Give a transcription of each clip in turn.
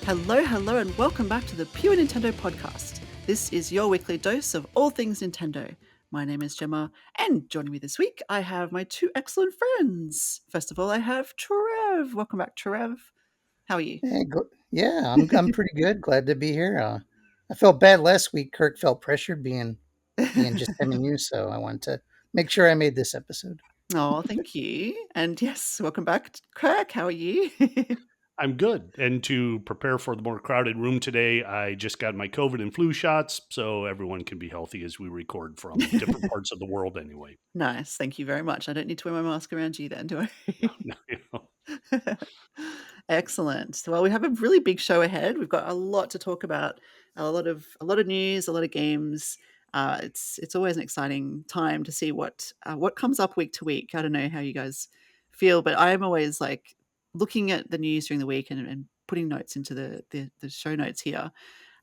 Hello, and welcome back to the Pure Nintendo Podcast. This is your weekly dose of all things Nintendo. My name is Jemma, and joining me this week, I have my two excellent friends. First of all, I have Trev. Welcome back, Trev. How are you? I'm pretty good. Glad to be here. I felt bad last week. Kirk felt pressured being just him and you, so I wanted to make sure I made this episode. Oh, thank you. And yes, welcome back, Kirk. How are you? I'm good. And to prepare for the more crowded room today, I just got my COVID and flu shots, so everyone can be healthy as we record from different parts of the world anyway. Nice. Thank you very much. I don't need to wear my mask around you then, do I? You know. Excellent. Well, we have a really big show ahead. We've got a lot to talk about, a lot of news, a lot of games. It's always an exciting time to see what comes up week to week. I don't know how you guys feel, but I'm always like looking at the news during the week and putting notes into the show notes here.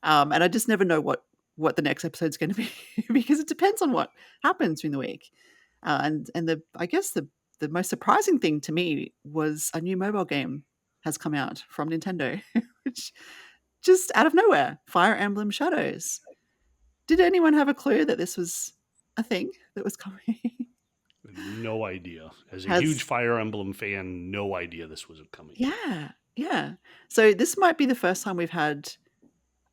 And I just never know what the next episode's going to be because it depends on what happens during the week. I guess the most surprising thing to me was a new mobile game has come out from Nintendo, which just out of nowhere, Fire Emblem Shadows. Did anyone have a clue that this was a thing that was coming? No idea. As a Has huge Fire Emblem fan, no idea this was coming. Yeah. So this might be the first time we've had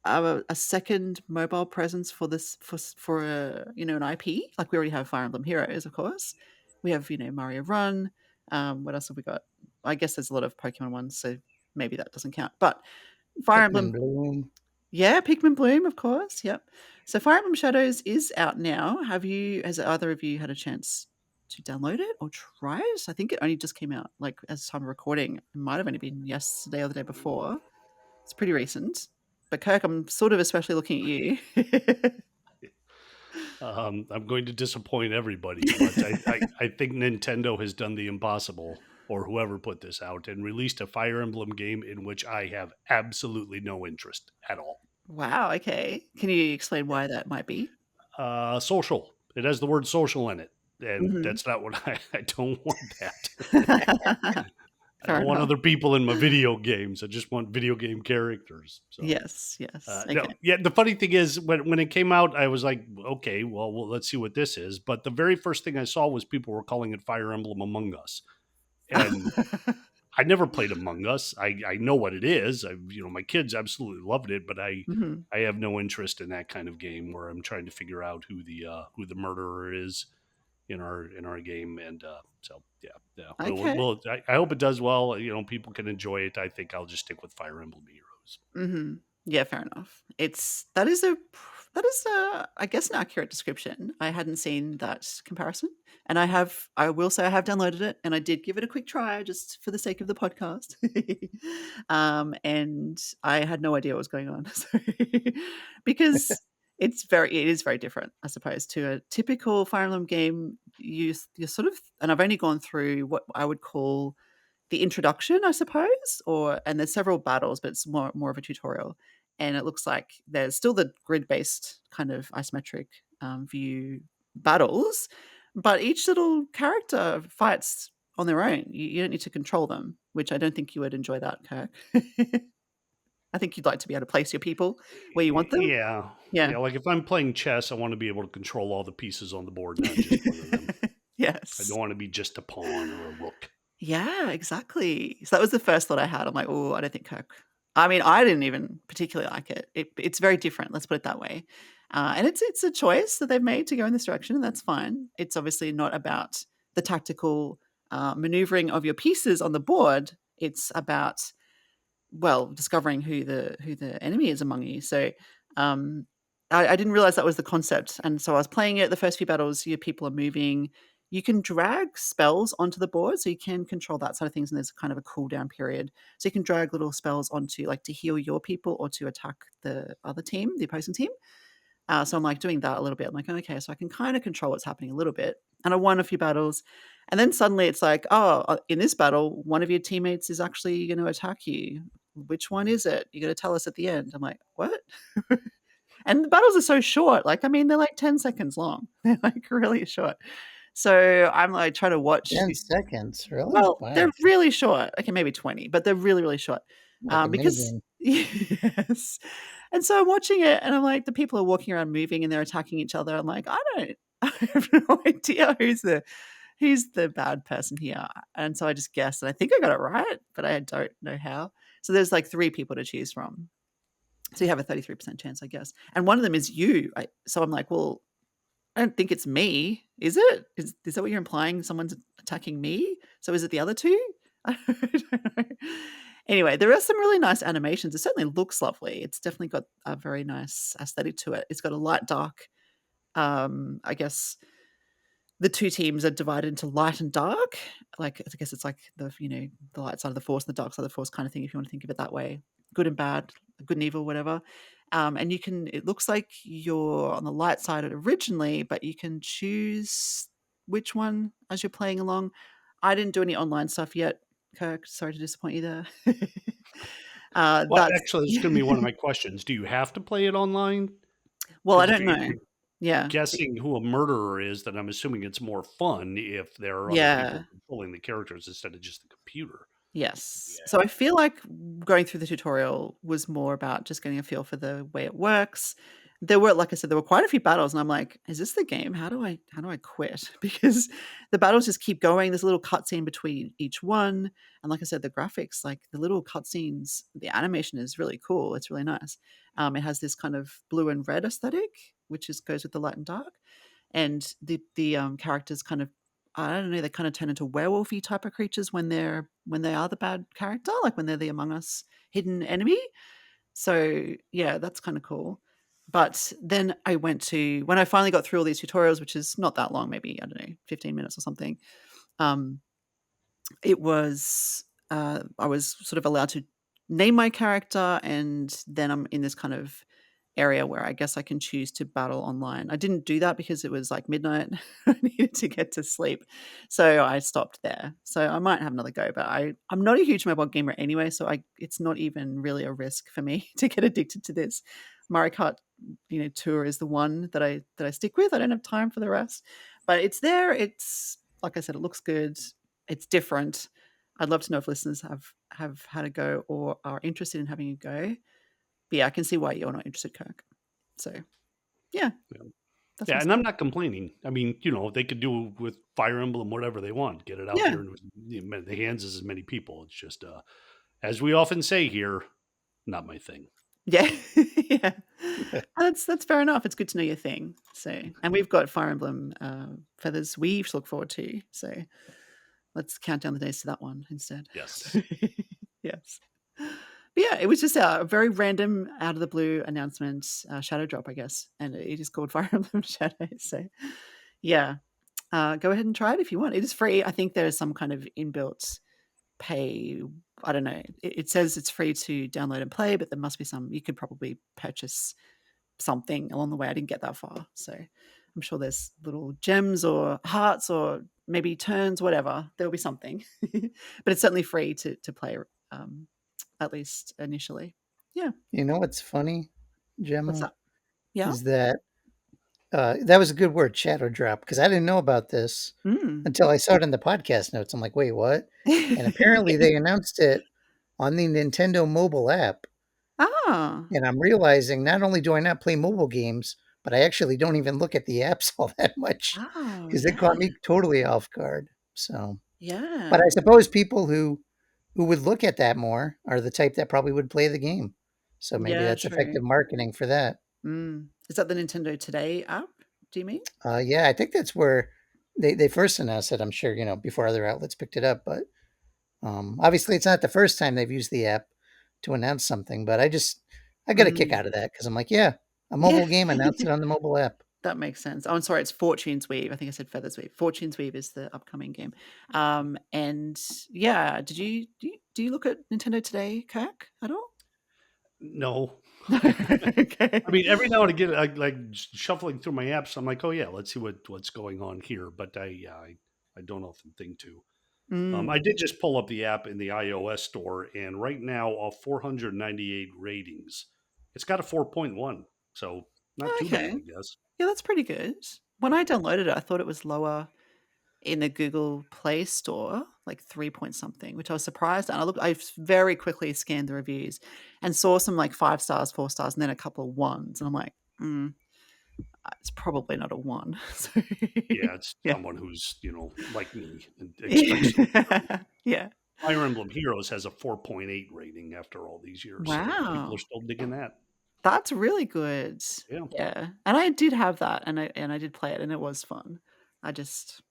a second mobile presence for this for an IP. Like we already have Fire Emblem Heroes, of course. We have Mario Run. What else have we got? I guess there's a lot of Pokemon ones, so maybe that doesn't count. But Fire Emblem, Bloom. yeah, Pikmin Bloom, of course. Yep. So Fire Emblem Shadows is out now. Has either of you had a chance to download it or try it? I think it only just came out, like as time of recording. It might have only been yesterday or the day before. It's pretty recent. But Kirk, I'm sort of especially looking at you. I'm going to disappoint everybody, but I think Nintendo has done the impossible, or whoever put this out, and released a Fire Emblem game in which I have absolutely no interest at all. Wow, okay. Can you explain why that might be? Social. It has the word social in it, and Mhm. that's not what I don't want that. I Fair don't want enough. other people in my video games. I just want video game characters. So, Yes. no, Okay. yeah. The funny thing is, when it came out, I was like, okay, well, let's see what this is. But the very first thing I saw was people were calling it Fire Emblem Among Us, and I never played Among Us. I know what it is. My kids absolutely loved it, but Mhm. I have no interest in that kind of game where I'm trying to figure out who the murderer is in our game, and so yeah. Okay. I hope it does well. People can enjoy it. I think I'll just stick with Fire Emblem Heroes. Mhm. Yeah, fair enough. That is I guess, an accurate description. I hadn't seen that comparison, and I will say I have downloaded it, and I did give it a quick try just for the sake of the podcast. And I had no idea what was going on. So because it is very different, I suppose, to a typical Fire Emblem game. You're sort of, and I've only gone through what I would call the introduction, I suppose, and there's several battles, but it's more of a tutorial. And it looks like there's still the grid-based kind of isometric view battles, but each little character fights on their own. You don't need to control them, which I don't think you would enjoy that, Kirk. I think you'd like to be able to place your people where you want them. Yeah, Yeah. yeah. Like if I'm playing chess, I want to be able to control all the pieces on the board, not just one of them. I Yes. don't want to be just a pawn or a rook. Yeah, exactly. So that was the first thought I had. I'm like, oh, I don't think Kirk. I mean, I didn't even particularly like it. It's very different. Let's put it that way. And it's a choice that they've made to go in this direction, and that's fine. It's obviously not about the tactical maneuvering of your pieces on the board. It's about, well, discovering who the enemy is among you. So um, I didn't realize that was the concept, and so I was playing it. The first few battles, your people are moving. You can drag spells onto the board, so you can control that side of things. And there's kind of a cooldown period, so you can drag little spells onto, like, to heal your people or to attack the other team, the opposing team. So I'm like doing that a little bit. I'm like, okay, so I can kind of control what's happening a little bit. And I won a few battles. And then suddenly it's like, oh, in this battle, one of your teammates is actually going to attack you. Which one is it? You're going to tell us at the end. I'm like, what? And the battles are so short. Like, I mean, they're like 10 seconds long. They're like really short. So I'm like trying to watch. 10 seconds, really? Well, Wow. they're really short. Okay, maybe 20, but they're really, really short. Like a Because minigame. Yes. And so I'm watching it and I'm like, the people are walking around moving and they're attacking each other. I'm like, I have no idea who's the bad person here. And so I just guessed and I think I got it right, but I don't know how. So there's like 3 people to choose from. So you have a 33% chance, I guess. And one of them is you. So I'm like, well, I don't think it's me. Is it? Is that what you're implying? Someone's attacking me? So is it the other 2? I don't know. Anyway, there are some really nice animations. It certainly looks lovely. It's definitely got a very nice aesthetic to it. It's got a light, dark. I guess the 2 teams are divided into light and dark. Like I guess it's like the the light side of the force, and the dark side of the force kind of thing, if you want to think of it that way. Good and bad, good and evil, whatever. And you can. It looks like you're on the light side originally, but you can choose which one as you're playing along. I didn't do any online stuff yet, Kirk. Sorry to disappoint you there. Well, That's actually, this is going to be one of my questions. Do you have to play it online? well, I Because don't if know. you're Yeah, guessing who a murderer is, then I'm assuming it's more fun if there are other people yeah. controlling the characters instead of just the computer. Yes. So Yeah. I feel like going through the tutorial was more about just getting a feel for the way it works. There were, like I said, there were quite a few battles, and I'm like, "Is this the game? How do I quit?" Because the battles just keep going. There's a little cutscene between each one, and like I said, the graphics, like the little cutscenes, the animation is really cool. It's really nice. It has this kind of blue and red aesthetic, which is goes with the light and dark, and the characters kind of I don't know, they kind of turn into werewolfy type of creatures when they are the bad character, like when they're the Among Us hidden enemy. So yeah, that's kind of cool. But then I went to when I finally got through all these tutorials, which is not that long, maybe I don't know, 15 minutes or something. Um, it was I was sort of allowed to name my character, and then I'm in this kind of area where I guess I can choose to battle online. I didn't do that because it was like midnight. I needed to get to sleep. So I stopped there. So I might have another go, but I'm not a huge mobile gamer anyway, so it's not even really a risk for me to get addicted to this. Mario Kart, Tour is the one that I stick with. I don't have time for the rest. But it's there. It's like I said, it looks good. It's different. I'd love to know if listeners have had a go or are interested in having a go. But yeah, I can see why you're not interested, Kirk. So yeah, Yeah. that's Yeah, my and stuff. I'm not complaining. I mean, they could do with Fire Emblem whatever they want, get it out Yeah, there in the hands of as many people. It's just, as we often say here, not my thing. yeah, yeah. That's fair enough. It's good to know your thing. So, and we've got Fire Emblem Feathers Weave to look forward to. So let's count down the days to that one instead. Yes. So, yes. But yeah, it was just a very random, out of the blue announcement, shadow drop, I guess, and it is called Fire Emblem Shadows. So yeah, go ahead and try it if you want. It is free. I think there is some kind of inbuilt pay. I don't know. It says it's free to download and play, but there must be some. You could probably purchase something along the way. I didn't get that far, so I'm sure there's little gems or hearts or maybe turns, whatever. There'll be something, but it's certainly free to play, at least initially. Yeah. You know what's funny, What's Gemma, that? Yeah. is that that was a good word, shadow drop, because I didn't know about this Mm. until I saw it in the podcast notes. I'm like, wait, what? And apparently they announced it on the Nintendo mobile app. Ah. And I'm realizing not only do I not play mobile games, but I actually don't even look at the apps all that much Oh, because it yeah. caught me totally off guard. So, but Yeah. I suppose people who would look at that more are the type that probably would play the game. So maybe Yeah, that's true. effective marketing for that. Is that the Nintendo Today app? Do you mean? Yeah, I think that's where they first announced it. I'm sure, before other outlets picked it up, but obviously it's not the first time they've used the app to announce something, but I got a kick Mm. out of that because I'm like, yeah, a Yeah. mobile game announced it on the mobile app. That makes sense. Oh, I'm sorry, it's Fortune's Weave. I think I said Feathers Weave. Fortune's Weave is the upcoming game. And yeah, do you look at Nintendo Today, Kirk, at all? No. Okay. I mean, every now and again, like shuffling through my apps, I'm like, oh yeah, let's see what's going on here. But I don't often think to. Mm. I did just pull up the app in the iOS store, and right now, of 498 ratings, it's got a 4.1, so not too bad, Okay. I guess. Yeah, that's pretty good. When I downloaded it, I thought it was lower. in the Google Play Store, like 3 point something, which I was surprised. And I very quickly scanned the reviews and saw some like 5 stars, 4 stars, and then a couple of ones. And I'm like, it's probably not a 1. So, Yeah, it's yeah. someone who's, like me and expects something. Yeah. Fire Emblem Heroes has a 4.8 rating after all these years. So people Wow. are still digging that. That's really good. Yeah. Yeah. And I did have that, and I did play it, and it was fun. I just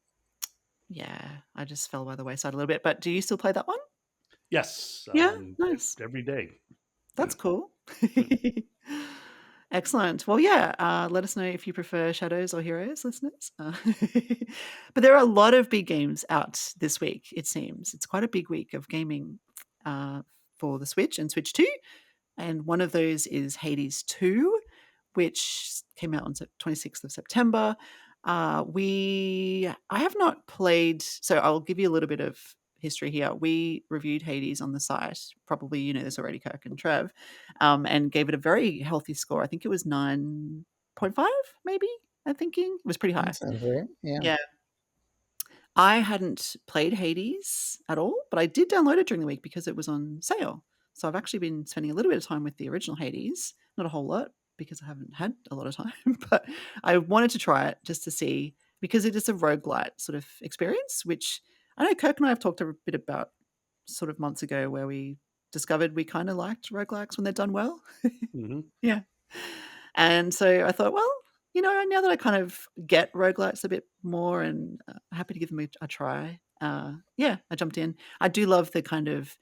fell by the wayside a little bit. But do you still play that one? Yes. Yeah, nice. Every day. That's cool. Excellent. Well, yeah, let us know if you prefer Shadows or Heroes, listeners. But there are a lot of big games out this week, it seems. It's quite a big week of gaming for the Switch and Switch 2. And one of those is Hades 2, which came out on 26th of September. I have not played, so I'll give you a little bit of history here. We reviewed Hades on the site, probably you know this already, Kirk and Trev, and gave it a very healthy score. I think it was 9.5, maybe. I'm thinking it was pretty high. That sounds right. Yeah. Yeah. I hadn't played Hades at all, but I did download it during the week because it was on sale. So I've actually been spending a little bit of time with the original Hades, not a whole lot because I haven't had a lot of time, but I wanted to try it just to see, because it is a roguelite sort of experience, which I know Kirk and I have talked a bit about sort of months ago, where we discovered we kind of liked roguelikes when they're done well. Mm-hmm. Yeah. And so I thought, well, you know, now that I kind of get roguelikes a bit more and happy to give them a try, I jumped in. I do love the kind of,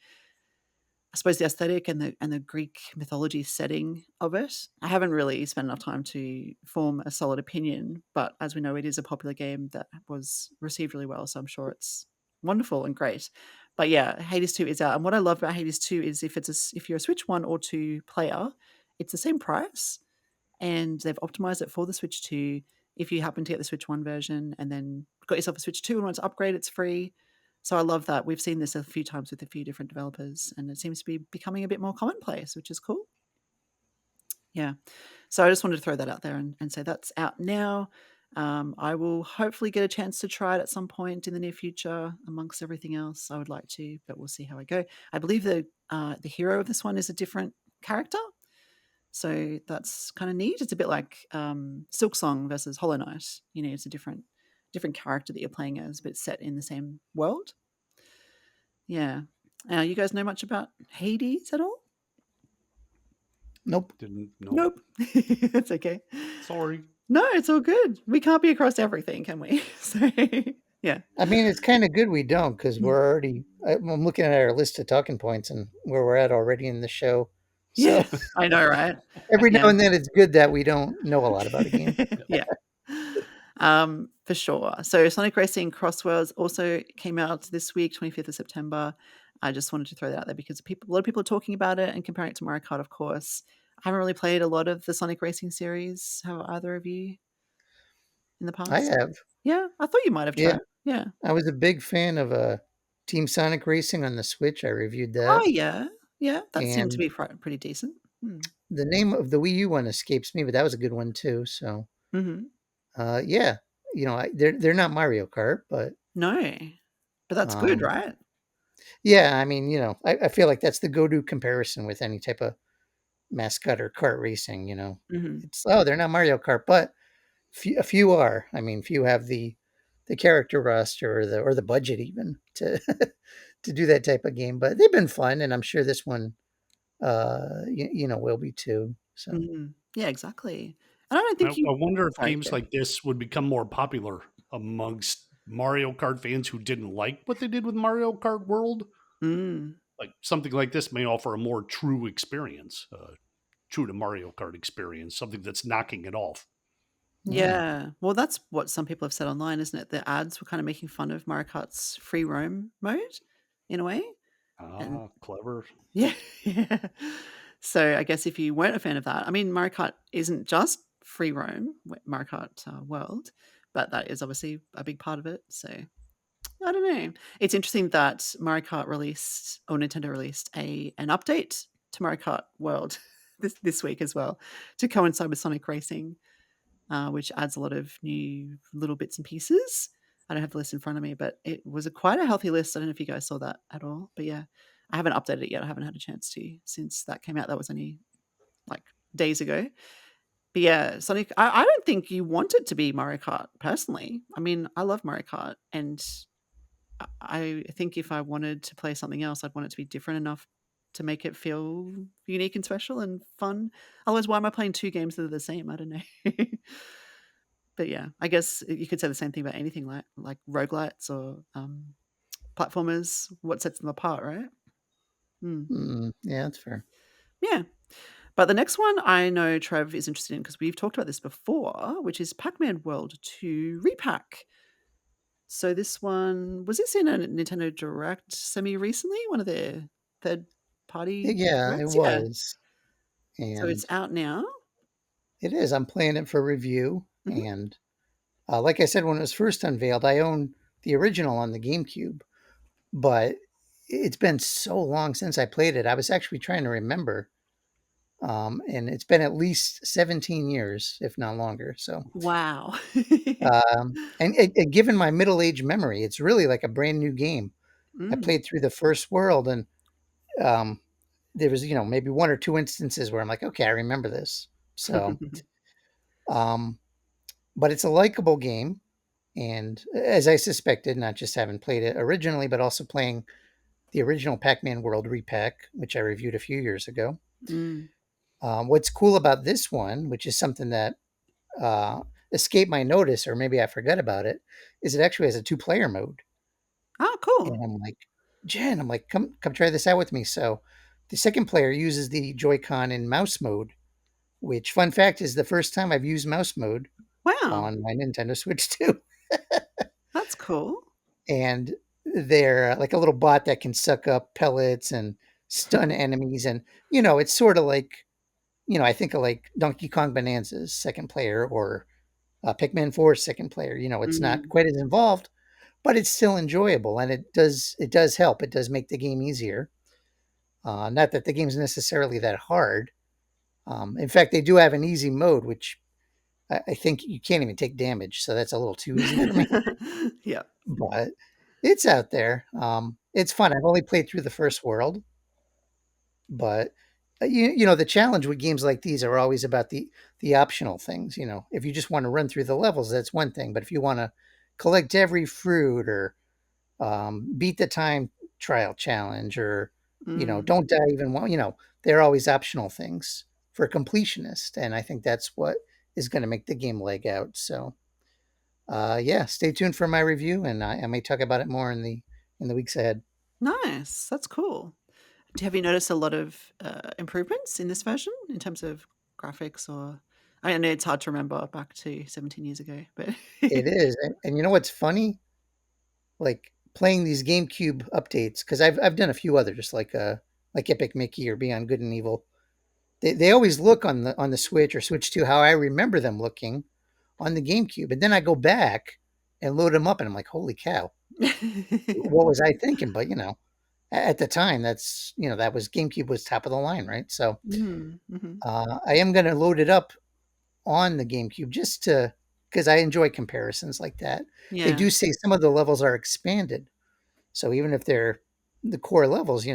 I suppose, the aesthetic and the Greek mythology setting of it. I haven't really spent enough time to form a solid opinion, but as we know, it is a popular game that was received really well, so I'm sure it's wonderful and great. But yeah, Hades 2 is out, and what I love about Hades 2 is if you're a Switch 1 or 2 player, it's the same price, and they've optimized it for the Switch 2. If you happen to get the Switch 1 version and then got yourself a Switch 2 and want to upgrade, it's free. So I love that. We've seen this a few times with a few different developers, and it seems to be becoming a bit more commonplace, which is cool. Yeah. So I just wanted to throw that out there and say that's out now. I will hopefully get a chance to try it at some point in the near future, amongst everything else I would like to, but we'll see how I go. I believe the hero of this one is a different character. So that's kind of neat. It's a bit like Silksong versus Hollow Knight. You know, it's a different character that you're playing as, but set in the same world. Yeah. You guys know much about Hades at all? Nope. Didn't know. Nope. It's okay. Sorry. No, it's all good. We can't be across everything, can we? So, yeah. I mean, it's kind of good we don't, because we're already, I'm looking at our list of talking points and where we're at already in the show. So Yeah, I know, right? every now Yeah. and then it's good that we don't know a lot about a game. Yeah. For sure. So Sonic Racing Crossworlds also came out this week, 25th of September. I just wanted to throw that out there because a lot of people are talking about it and comparing it to Mario Kart, of course. I haven't really played a lot of the Sonic Racing series. Have either of you in the past? I have. Yeah, I thought you might have tried. Yeah. I was a big fan of Team Sonic Racing on the Switch. I reviewed that. Oh, yeah. Yeah, that seemed to And be pretty decent. the name of the Wii U one escapes me, but that was a good one too. So, yeah, they're not Mario Kart, but No, but that's good, right? yeah, I mean, I feel like that's the go-to comparison with any type of mascot or kart racing. It's they're not Mario Kart, but a few are. I mean, few have the character roster or the budget even to to do that type of game. But they've been fun, and I'm sure this one, will be too. So Yeah, exactly. And I don't think I wonder if sorry, games Jeff. like this would become more popular amongst Mario Kart fans who didn't like what they did with Mario Kart World. Like something like this may offer a more true experience, true to Mario Kart experience, something that's knocking it off. Yeah. Well, that's what some people have said online, isn't it? The ads were kind of making fun of Mario Kart's free roam mode in a way. And Clever. yeah. Yeah. So I guess if you weren't a fan of that, I mean, Mario Kart isn't just free roam, Mario Kart World, but that is obviously a big part of it. So I don't know. It's interesting that Nintendo released an update to Mario Kart World this week as well, to coincide with Sonic Racing, which adds a lot of new little bits and pieces. I don't have the list in front of me, but it was quite a healthy list. I don't know if you guys saw that at all, but yeah, I haven't updated it yet. I haven't had a chance to since that came out. That was only like days ago. But yeah, Sonic, I don't think you want it to be Mario Kart personally. I mean, I love Mario Kart, and I think if I wanted to play something else, I'd want it to be different enough to make it feel unique and special and fun. Otherwise, why am I playing two games that are the same? I don't know. But yeah, I guess you could say the same thing about anything like roguelites or platformers. What sets them apart, right? Yeah, that's fair. Yeah. But the next one I know Trev is interested in because we've talked about this before, which is Pac-Man World 2 Re-pac. So this one, was this in a Nintendo Direct semi-recently? One of their third-party Yeah, it directs? Yeah. was. So it's And out now. it is. I'm playing it for review. Mhm. And like I said, when it was first unveiled, I own the original on the GameCube. But it's been so long since I played it. I was actually trying to remember. And it's been at least 17 years, if not longer. So, Wow. and given my middle-aged memory, it's really like a brand new game. I Mm. played through the first world, and um, there was, maybe one or two instances where I'm like, okay, I remember this. So, um, but it's a likable game. And as I suspected, not just having played it originally, but also playing the original Pac-Man World Re-pac, which I reviewed a few years ago. Mm. What's cool about this one, which is something that escaped my notice, or maybe I forgot about it, is it actually has a two-player mode. Oh, cool. And I'm like, Jen, I'm like, come try this out with me. So the second player uses the Joy-Con in mouse mode, which, fun fact, is the first time I've used mouse mode Wow. on my Nintendo Switch 2. That's cool. And they're like a little bot that can suck up pellets and stun enemies. And, it's sort of like, I think of like Donkey Kong Bonanza's second player, or Pikmin 4's second player. It's not Mm. quite as involved, but it's still enjoyable, and it does help. It does make the game easier. Not that the game's necessarily that hard. In fact, they do have an easy mode, which I think you can't even take damage, so that's a little too easy for me. Yeah. But it's out there. It's fun. I've only played through the first world, but the challenge with games like these are always about the optional things. If you just want to run through the levels, that's one thing. But if you want to collect every fruit, or beat the time trial challenge, or Mm. don't die even one, they're always optional things for a completionist, and I think that's what is going to make the game leg out. So yeah, stay tuned for my review, and I may talk about it more in the weeks ahead. Nice. That's cool. Have you noticed a lot of improvements in this version in terms of graphics or? I know it's hard to remember back to 17 years ago, but It is, and you know what's funny, like playing these GameCube updates, because I've done a few others, like Epic Mickey or Beyond Good and Evil. They always look on the Switch or Switch 2 how I remember them looking on the GameCube, and then I go back and load them up, and I'm like, holy cow, what was I thinking? But at the time, that was GameCube was top of the line, right? So Mhm, mhm. I am going to load it up on the GameCube just to, because I enjoy comparisons like that. They Yeah. do say some of the levels are expanded, so even if they're the core levels,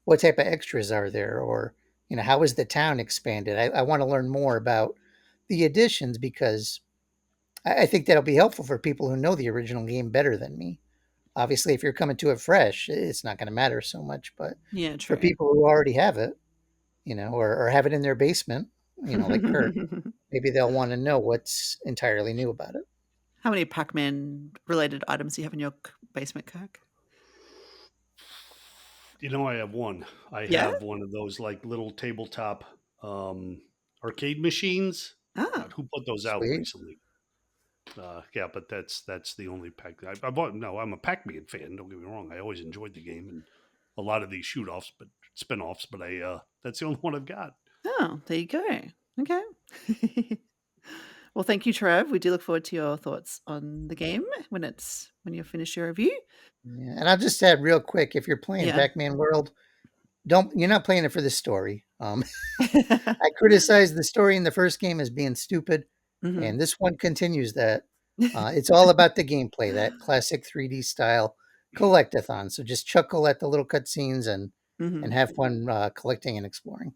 what type of extras are there, or how is the town expanded? I want to learn more about the additions, because I think that'll be helpful for people who know the original game better than me. Obviously, if you're coming to it fresh, it's not going to matter so much. But Yeah, for true. people who already have it, or have it in their basement, like Kirk, maybe they'll want to know what's entirely new about it. How many Pac-Man related items do you have in your basement, Kirk? I have one. I Yeah? have one of those like little tabletop arcade machines. Ah. God, who put those out Sweet. recently? Yeah, but that's the only pack. I bought. No, I'm a Pac-Man fan. Don't get me wrong. I always enjoyed the game and a lot of these shoot-offs, but spin-offs. But that's the only one I've got. Oh, there you go. Okay. Well, thank you, Trev. We do look forward to your thoughts on the game when you finish your review. Yeah. And I'll just add real quick, if you're playing Yeah. Pac-Man World, you're not playing it for the story. I criticized the story in the first game as being stupid, Mhm. and this one continues that. It's all about the gameplay, that classic 3D style collectathon. So just chuckle at the little cutscenes and have fun collecting and exploring.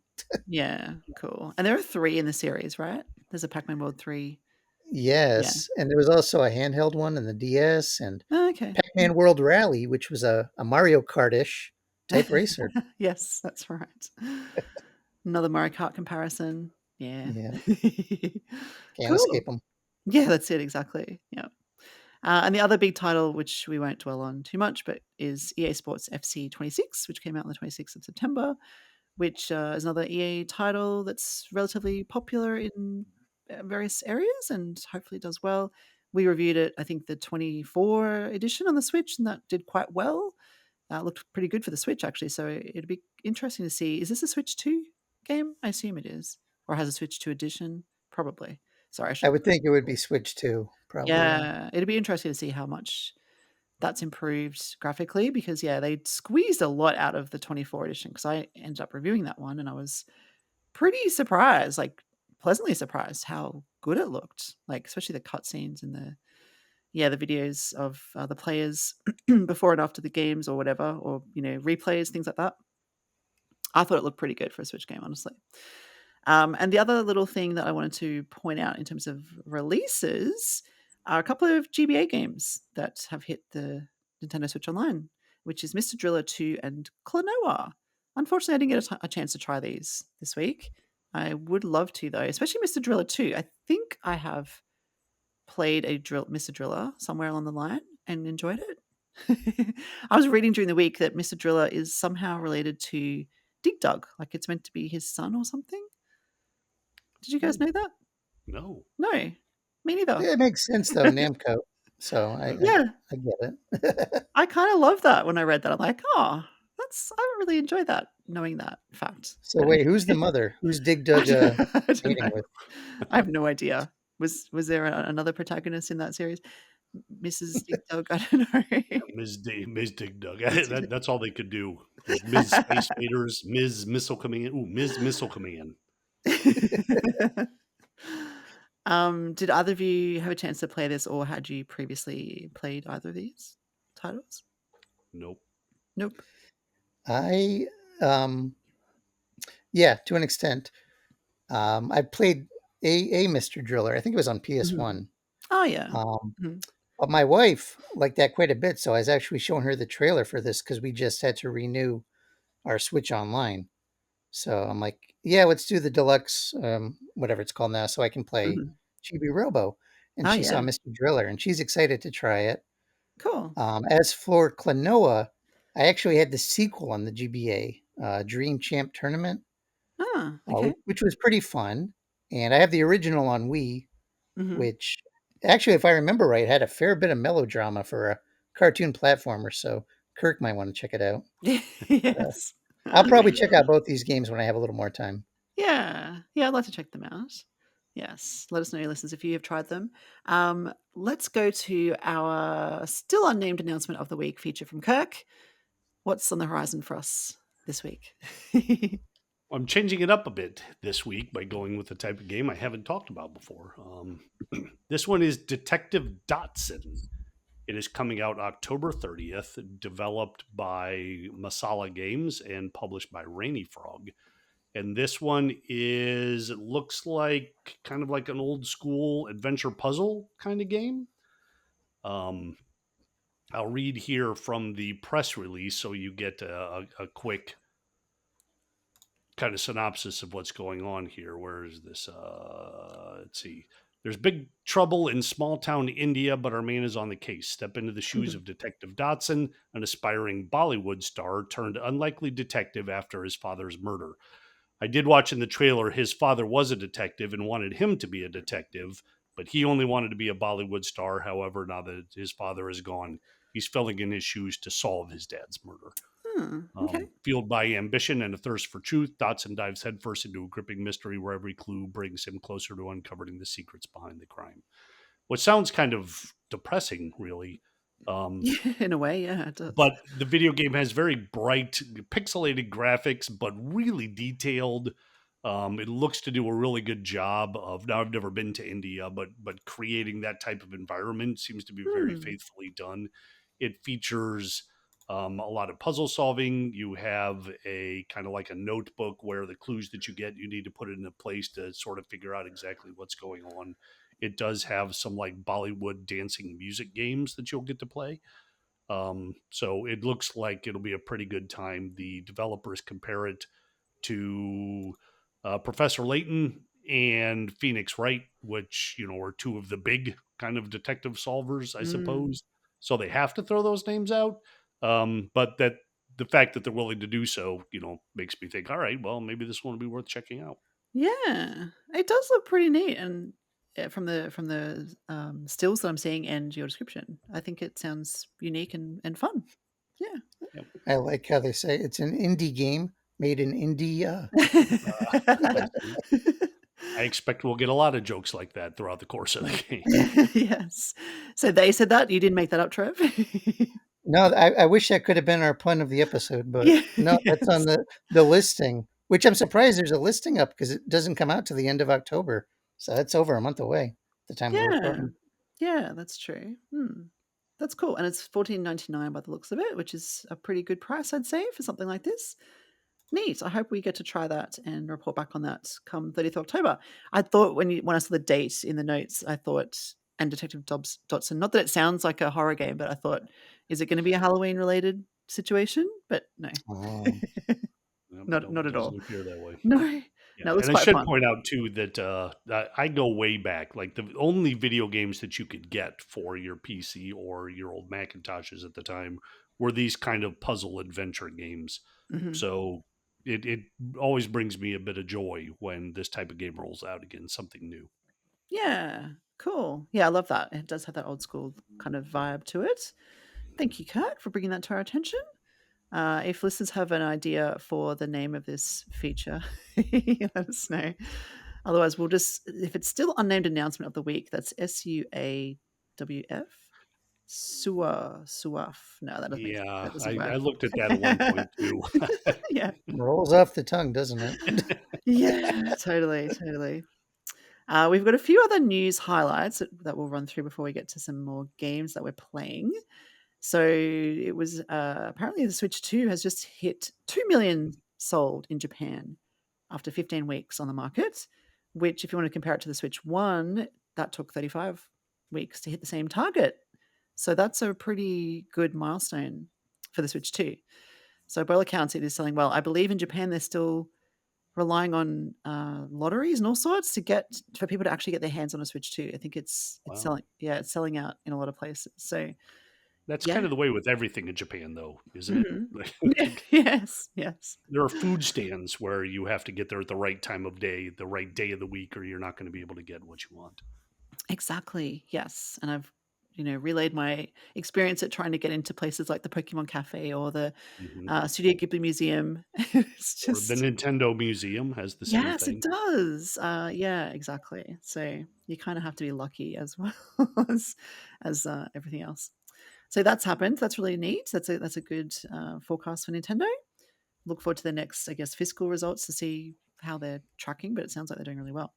Yeah, cool. And there are 3 in the series, right? There's a Pac-Man World 3. Yeah. Yes, and there was also a handheld one in the DS and Oh, okay. Pac-Man World Rally, which was a Mario Kart-ish type racer. Yes, that's right. Another Mario Kart comparison. Yeah. Yeah, can't Cool. escape them. Yeah, that's it, exactly. Yeah. And the other big title, which we won't dwell on too much, but is EA Sports FC 26, which came out on the 26th of September, which is another EA title that's relatively popular in various areas and hopefully does well. We reviewed it, I think, the 24 edition on the Switch, and that did quite well. Looked pretty good for the Switch, actually. So it'd be interesting to see. Is this a Switch 2 game? I assume it is. Or has a Switch 2 edition? Probably. Sorry, I I should. would think it would be Switch 2, probably. Yeah, it'd be interesting to see how much that's improved graphically because, yeah, they squeezed a lot out of the 24 edition because I ended up reviewing that one and I was pretty surprised, like pleasantly surprised how good it looked, like especially the cutscenes and the videos of the players before and after the games or whatever, or replays, things like that. I thought it looked pretty good for a Switch game, honestly. And the other little thing that I wanted to point out in terms of releases are a couple of GBA games that have hit the Nintendo Switch Online, which is Mr. Driller 2 and Klonoa. Unfortunately, I didn't get a chance to try these this week. I would love to, though, especially Mr. Driller 2. I think I have played Mr. Driller somewhere along the line and enjoyed it. I was reading during the week that Mr. Driller is somehow related to Dig Dug, like it's meant to be his son or something. Did you guys know that? No. No, me neither. Yeah, it makes sense though, Namco. So I get it. I kind of love that when I read that. I'm like, oh, I really enjoyed that, knowing that fact. So wait, who's the mother? Who's Dig Dug I don't mating know. with? I have no idea. Was there another protagonist in that series? Mrs. Dig Dug? I don't know. Ms. Dig Dug. That's all they could do. Ms. Space Invaders, Ms. Missile coming in. Ooh, Ms. Missile coming in. Did either of you have a chance to play this, or had you previously played either of these titles? Nope. I yeah, to an extent. I played a Mr. Driller. I think it was on PS1. Oh yeah. But my wife liked that quite a bit, so I was actually showing her the trailer for this because we just had to renew our Switch Online. So I'm like, yeah, let's do the deluxe, whatever it's called now, so I can play Chibi Robo. And she saw Mr. Driller, and she's excited to try it. Cool. As for Klonoa, I actually had the sequel on the GBA, Dream Champ Tournament, Okay. which was pretty fun. And I have the original on Wii, Mhm. which actually, if I remember right, had a fair bit of melodrama for a cartoon platformer. So Kirk might want to check it out. Yes. I'll probably check out both these games when I have a little more time. Yeah. Yeah, I'd like to check them out. Yes. Let us know, listeners, if you have tried them. Let's go to our still unnamed announcement of the week feature from Kirk. What's on the horizon for us this week? I'm changing it up a bit this week by going with the type of game I haven't talked about before. This one is Detective Dotson. It is coming out October 30th, developed by Masala Games and published by Rainy Frog. And this one looks like kind of like an old school adventure puzzle kind of game. I'll read here from the press release so you get a quick kind of synopsis of what's going on here. Where is this? Let's see. There's big trouble in small town India, but our man is on the case. Step into the shoes of Detective Dotson, an aspiring Bollywood star turned unlikely detective after his father's murder. I did watch in the trailer, his father was a detective and wanted him to be a detective, but he only wanted to be a Bollywood star. However, now that his father is gone, he's filling in his shoes to solve his dad's murder. Okay. Fueled by ambition and a thirst for truth, Dotson dives headfirst into a gripping mystery where every clue brings him closer to uncovering the secrets behind the crime. Which sounds kind of depressing, really. In a way, yeah, it does. But the video game has very bright, pixelated graphics, but really detailed. It looks to do a really good job of. Now, I've never been to India, but creating that type of environment seems to be very faithfully done. It features a lot of puzzle solving. You have a kind of like a notebook where the clues that you get, you need to put it in a place to sort of figure out exactly what's going on. It does have some like Bollywood dancing music games that you'll get to play. So it looks like it'll be a pretty good time. The developers compare it to Professor Layton and Phoenix Wright, which, are two of the big kind of detective solvers, I suppose. So they have to throw those names out. But that the fact that they're willing to do so, makes me think, all right, well, maybe this one will be worth checking out. Yeah, it does look pretty neat, and from the stills that I'm seeing and your description, I think it sounds unique and fun. Yeah. Yep. I like how they say it's an indie game made in India. I expect we'll get a lot of jokes like that throughout the course of the game. Yes. So they said that? You didn't make that up, Trev? No, I wish that could have been our pun of the episode, but no, that's on Yes. the listing, which I'm surprised there's a listing up because it doesn't come out to the end of October. So that's over a month away at the time we're Yeah. recording. Yeah, that's true. That's cool. And it's $14.99 by the looks of it, which is a pretty good price, I'd say, for something like this. Neat. I hope we get to try that and report back on that come 30th October. I thought when I saw the date in the notes, I thought, and Detective Dodson, not that it sounds like a horror game, but I thought, is it going to be a Halloween related situation? But no. Not at all. Doesn't appear that way. No. Yeah. No, it looks And I quite should fun. point out too that I go way back. Like the only video games that you could get for your PC or your old Macintoshes at the time were these kind of puzzle adventure games. So it always brings me a bit of joy when this type of game rolls out again, something new. Yeah, cool. Yeah, I love that. It does have that old school kind of vibe to it. Thank you, Kurt, for bringing that to our attention. If listeners have an idea for the name of this feature, let us know. Otherwise, we'll just, if it's still unnamed announcement of the week, that's SUAWF. Suaf. No, that doesn't work. I looked at that at one point too. Yeah. Rolls off the tongue, doesn't it? Yeah, totally. We've got a few other news highlights that we'll run through before we get to some more games that we're playing. So it was apparently the Switch 2 has just hit 2 million sold in Japan after 15 weeks on the market, which if you want to compare it to the Switch 1, that took 35 weeks to hit the same target. So that's a pretty good milestone for the Switch 2. So by all accounts, it is selling well. I believe in Japan, they're still relying on lotteries and all sorts for people to actually get their hands on a Switch 2. I think it's selling out in a lot of places. So that's kind of the way with everything in Japan, though, isn't it? Yes. There are food stands where you have to get there at the right time of day, the right day of the week, or you're not going to be able to get what you want. Exactly. Yes. And I've relayed my experience at trying to get into places like the Pokemon Cafe or the Studio Ghibli Museum. It's just or the Nintendo Museum has the same thing. Yes, it does. Yeah, exactly. So you kind of have to be lucky as well as everything else. So that's happened. That's really neat. That's a good forecast for Nintendo. Look forward to the next, I guess, fiscal results to see how they're tracking, but it sounds like they're doing really well.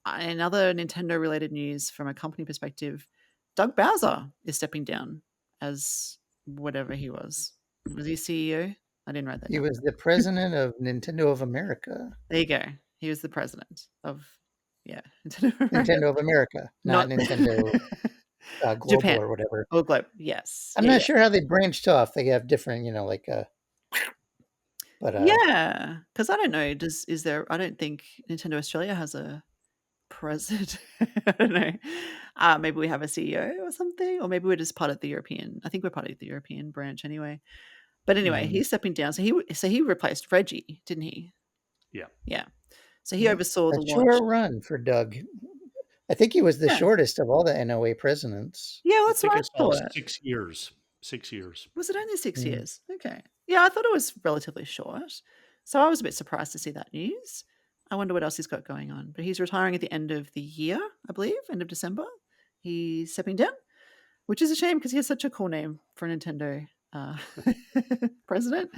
Another Nintendo-related news from a company perspective, Doug Bowser is stepping down as whatever he was. Was he CEO? I didn't write that down. He was the president of Nintendo of America. There you go. He was the president of, Nintendo of America, not Nintendo Global Japan or whatever. Oh, Globe. Yes. I'm not sure how they branched off. They have different, but yeah, because I don't know. Is there? I don't think Nintendo Australia has a president. I don't know. Maybe we have a CEO or something, or maybe we're just part of the European. I think we're part of the European branch anyway. But anyway, he's stepping down. So he replaced Reggie, didn't he? Yeah. So he oversaw the launch. Short run for Doug. I think he was the shortest of all the NOA presidents. Yeah, that's what I thought. 6 years. 6 years. Was it only 6 years? Okay. Yeah, I thought it was relatively short. So I was a bit surprised to see that news. I wonder what else he's got going on. But he's retiring at the end of the year, I believe, end of December. He's stepping down, which is a shame because he has such a cool name for a Nintendo president.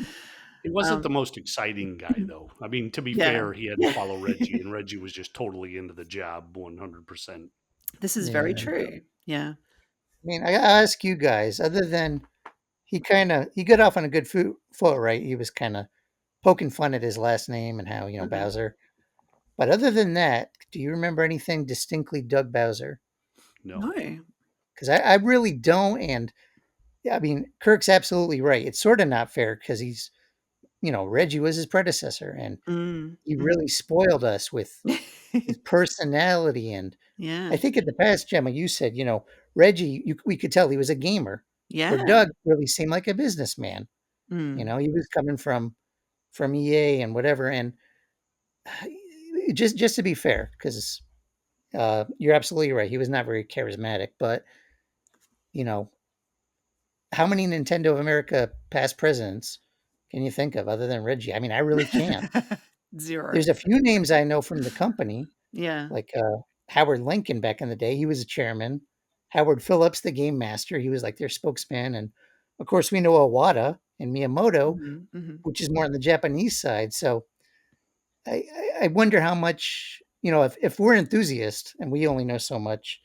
He wasn't the most exciting guy, though. I mean, to be fair, he had to follow Reggie, and Reggie was just totally into the job, 100%. This is very true. Yeah. I mean, I ask you guys, other than he got off on a good foot, right? He was kind of poking fun at his last name and how, Bowser. But other than that, do you remember anything distinctly Doug Bowser? No. Because I really don't. And yeah, I mean, Kirk's absolutely right. It's sort of not fair because he's, Reggie was his predecessor and he really spoiled us with his personality. And I think in the past, Gemma, you said, Reggie, we could tell he was a gamer. Yeah. Where Doug really seemed like a businessman. He was coming from EA and whatever. And just to be fair, because you're absolutely right. He was not very charismatic, but how many Nintendo of America past presidents can you think of other than Reggie? I mean, I really can't. 0. There's a few names I know from the company. Yeah. Like Howard Lincoln back in the day. He was a chairman. Howard Phillips, the game master. He was like their spokesman. And of course, we know Iwata and Miyamoto, which is more on the Japanese side. So I wonder how much, if we're enthusiasts and we only know so much,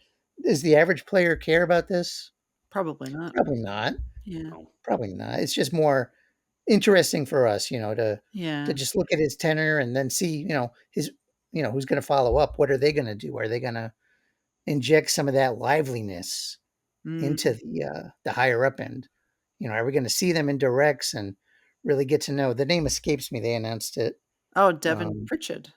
does the average player care about this? Probably not. Probably not. Yeah. Probably not. It's just more interesting for us, to just look at his tenor and then see, his, who's going to follow up. What are they going to do? Are they going to inject some of that liveliness into the higher up end? Are we going to see them in directs and really get to know? The name escapes me. They announced it. Oh, Devin Pritchard.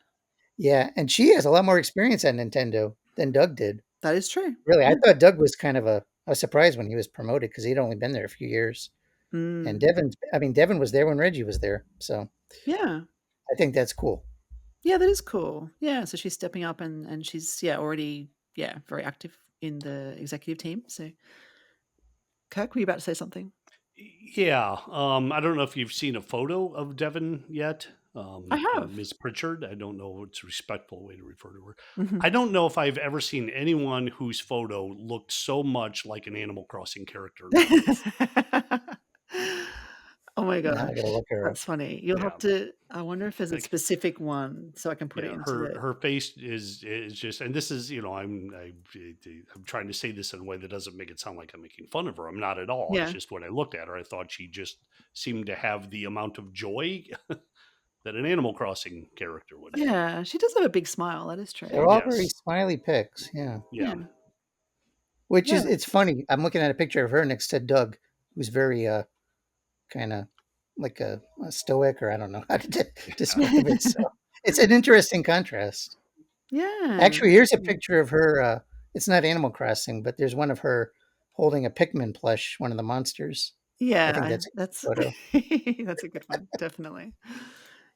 Yeah, and she has a lot more experience at Nintendo than Doug did. That is true. Really, I thought Doug was kind of I was surprised when he was promoted because he'd only been there a few years. And Devin was there when Reggie was there. So yeah, I think that's cool. Yeah, that is cool. Yeah, so she's stepping up and she's already very active in the executive team. So Kirk, were you about to say something? Yeah, I don't know if you've seen a photo of Devin yet. I have. Ms. Pritchard. I don't know what's a respectful way to refer to her. I don't know if I've ever seen anyone whose photo looked so much like an Animal Crossing character. Oh my god, I gotta look her that's up. funny. You'll have to. I wonder if there's a specific one so I can put it into her face is just, and this is, I'm trying to say this in a way that doesn't make it sound like I'm making fun of her. I'm not at all. It's just when I looked at her, I thought she just seemed to have the amount of joy that an Animal Crossing character would have. Yeah, she does have a big smile. That is true. They're all very smiley pics. Yeah. Which is, it's funny. I'm looking at a picture of her next to Doug, who's very kind of like a stoic, or I don't know how to describe it. So it's an interesting contrast. Yeah. Actually, here's a picture of her. It's not Animal Crossing, but there's one of her holding a Pikmin plush, one of the monsters. Yeah, I think that's a photo. That's a good one, definitely.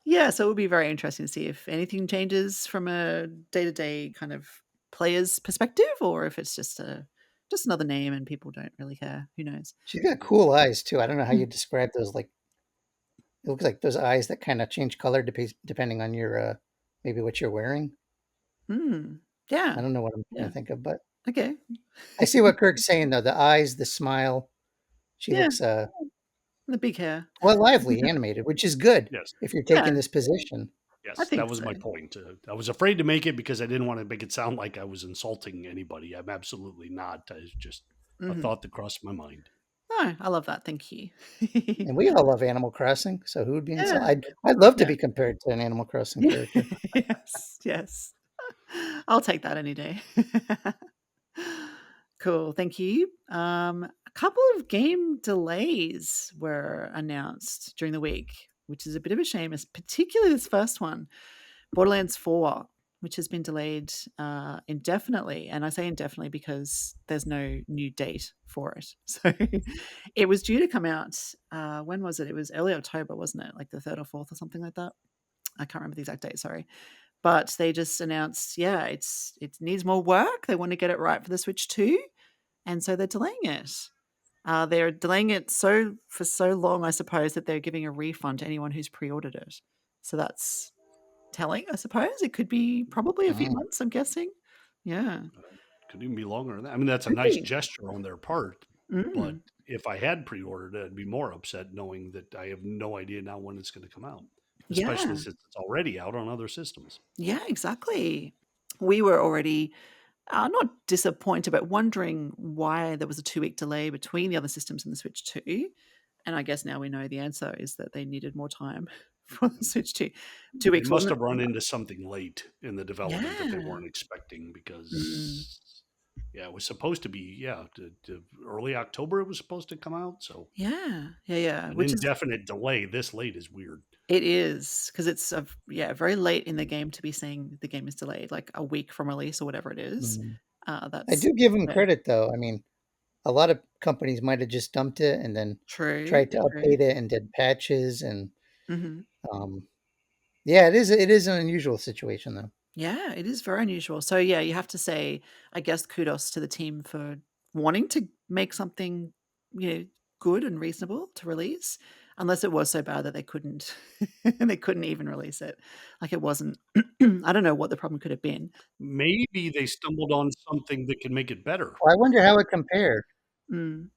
Yeah, so it would be very interesting to see if anything changes from a day-to-day kind of player's perspective, or if it's just another name and people don't really care. Who knows? She's got cool eyes too. I don't know how you describe those. Like, it looks like those eyes that kind of change color depending on your maybe what you're wearing. Yeah. I don't know what I'm trying to think of, but okay. I see what Kirk's saying though. The eyes, the smile. She looks the big hair. Well, lively, animated, which is good. Yes. If you're taking this position. Yes, that was my point. I was afraid to make it because I didn't want to make it sound like I was insulting anybody. I'm absolutely not. It's just a thought that crossed my mind. Oh, I love that. Thank you. And we all love Animal Crossing, so who would be insulted? I'd love to be compared to an Animal Crossing character. Yes. I'll take that any day. Cool, thank you. A couple of game delays were announced during the week, which is a bit of a shame, particularly this first one, Borderlands 4, which has been delayed indefinitely. And I say indefinitely because there's no new date for it. So it was due to come out, when was it? It was early October, wasn't it? Like the 3rd or 4th or something like that. I can't remember the exact date, sorry. But they just announced, it needs more work. They want to get it right for the Switch 2. And so they're delaying it. They're delaying it for so long, I suppose, that they're giving a refund to anyone who's pre-ordered it. So that's telling, I suppose. It could be probably a few months, I'm guessing. Yeah. Could even be longer than that. I mean, that's a nice gesture on their part, but if I had pre-ordered it, I'd be more upset knowing that I have no idea now when it's going to come out, especially Yeah. since it's already out on other systems. Yeah, exactly. We were already not disappointed, but wondering why there was a 2-week delay between the other systems and the Switch 2. And I guess now we know the answer is that they needed more time for the Switch 2. 2 They weeks must wasn't have run into something late in the development that they Yeah. weren't expecting Mm. because, yeah, it was supposed to be, early October it was supposed to come out. So Yeah. Yeah. an Which is indefinite delay this late is weird. it is because it's very late in the game to be saying the game is delayed, like a week from release or whatever it is. Mhm. I That's do give them yeah. credit, though. I mean, a lot of companies might have just dumped it and then True. tried to True. update it and did patches and, hmm yeah, it is an unusual situation, though. Yeah, it is very unusual. So yeah, you have to say, I guess, kudos to the team for wanting to make something, good and reasonable to release, unless it was so bad that they couldn't, they couldn't even release it. Like it wasn't. I don't know what the problem could have been. Maybe they stumbled on something that can make it better. Well, I wonder how it compared. Mm,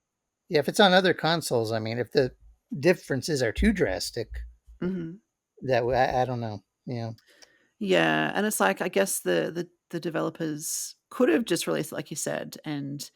Yeah, if it's on other consoles, I mean, if the differences are too drastic, mhm. I don't know. Yeah. Yeah, and it's like I guess the developers could have just released it like you said and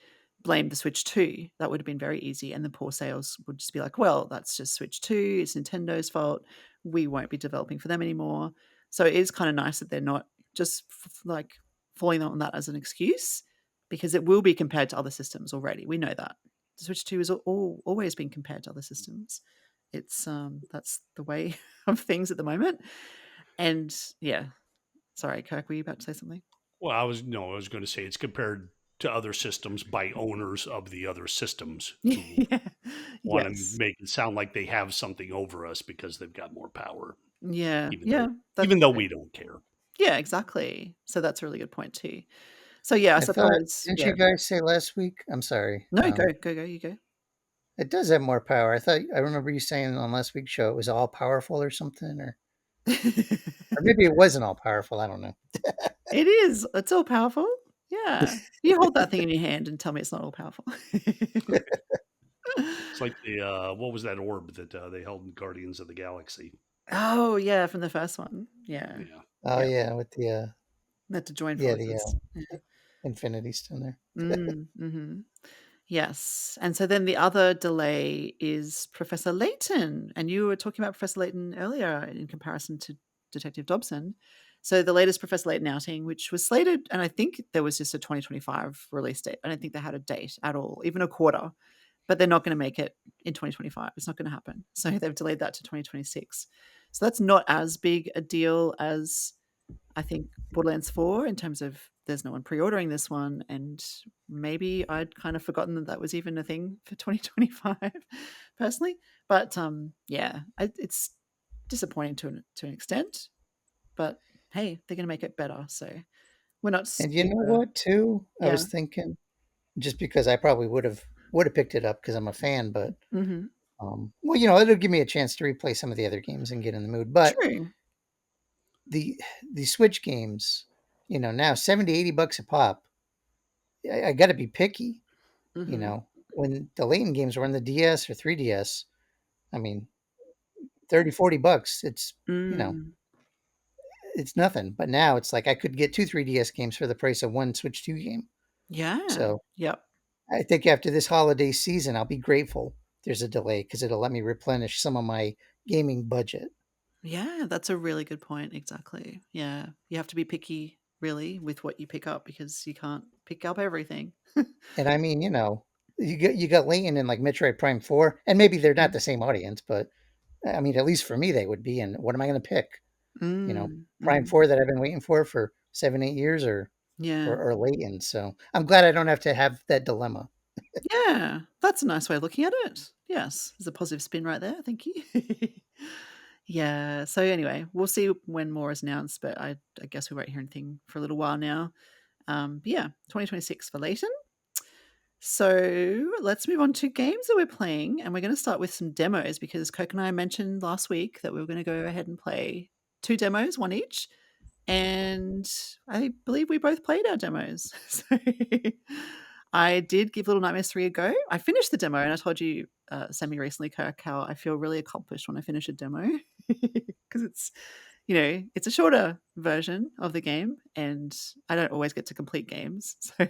blamed the Switch 2. That would have been very easy, and the poor sales would just be like, "Well, that's just Switch 2. It's Nintendo's fault. We won't be developing for them anymore." So it is kind of nice that they're not just like falling on that as an excuse because it will be compared to other systems already. We know that. The Switch 2 is always been compared to other systems. It's that's the way of things at the moment. And yeah, sorry, Kirk, were you about to say something? Well, I was going to say it's compared to other systems by owners of the other systems who Yeah. want to Yes. make it sound like they have something over us because they've got more power, Yeah. even Yeah. though That's even though true. we don't care. Yeah, exactly. So that's a really good point too. So yeah, I I thought, suppose. didn't Yeah. you guys say last week? I'm sorry. No, go, you go. It does have more power. I remember you saying on last week's show it was all powerful or something, or maybe it wasn't all powerful. I don't know. It is. It's all powerful. Yeah. You hold that thing in your hand and tell me it's not all powerful. It's like the what was that orb that they held in Guardians of the Galaxy? Oh yeah, from the first one. Yeah. Yeah, Oh Yeah. yeah, with They had to join the forces. Yeah. Infinity Stone there. Mm-hmm. Yes. And so then the other delay is Professor Layton. And you were talking about Professor Layton earlier in comparison to Detective Dobson. So the latest Professor Layton outing, which was slated, and I think there was just a 2025 release date. I don't think they had a date at all, even a quarter. But they're not going to make it in 2025. It's not going to happen. So they've delayed that to 2026. So that's not as big a deal as I think Borderlands 4 in terms of there's no one pre-ordering this one, and maybe I'd kind of forgotten that that was even a thing for 2025 personally. But yeah, it's disappointing to an extent, but hey, they're going to make it better, so we're not And you know super. what, too? I Yeah. was thinking, just because I probably would have picked it up because I'm a fan, but Mm-hmm. well, it'll give me a chance to replay some of the other games and get in the mood. But True. the the Switch games, now 70-80 bucks a pop. I got to be picky. Mm-hmm. When the Layton games were on the DS or 3DS, I mean, 30-40 bucks. Mm. It's nothing. But now it's like I could get two 3DS games for the price of one Switch 2 game. Yeah. So Yep. I think after this holiday season, I'll be grateful there's a delay because it'll let me replenish some of my gaming budget. Yeah, that's a really good point. Exactly. Yeah. You have to be picky, really, with what you pick up because you can't pick up everything. And I mean, you got Layton in like Metroid Prime 4, and maybe they're not the same audience, but I mean, at least for me, they would be. And what am I going to pick? Mm, Prime mhm. 4 that I've been waiting for 7-8 years, or Yeah. or, or Layton. So I'm glad I don't have to have that dilemma. Yeah. That's a nice way of looking at it. Yes. There's a positive spin right there. Thank you. Yeah. So anyway, we'll see when more is announced, but I guess we won't hear anything for a little while now. But yeah, 2026 for Leighton. So let's move on to games that we're playing, and we're going to start with some demos because Coke and I mentioned last week that we were going to go ahead and play 2 demos, one each, and I believe we both played our demos. So I did give Little Nightmares 3 a go. I finished the demo, and I told you, semi recently, Kirk, how I feel really accomplished when I finish a demo because it's, it's a shorter version of the game, and I don't always get to complete games. So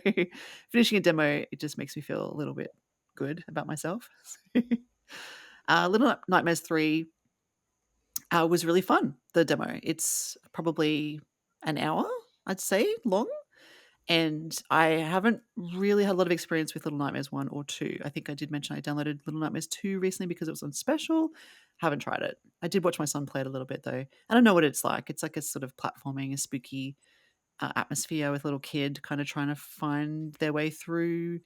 finishing a demo, it just makes me feel a little bit good about myself. Little Nightmares 3 was really fun, the demo. It's probably an hour, I'd say, long. And I haven't really had a lot of experience with Little Nightmares 1 or 2. I think I did mention I downloaded Little Nightmares 2 recently because it was on special. Haven't tried it. I did watch my son play it a little bit, though. I don't know what it's like. It's like a sort of platforming, a spooky atmosphere with a little kid kind of trying to find their way through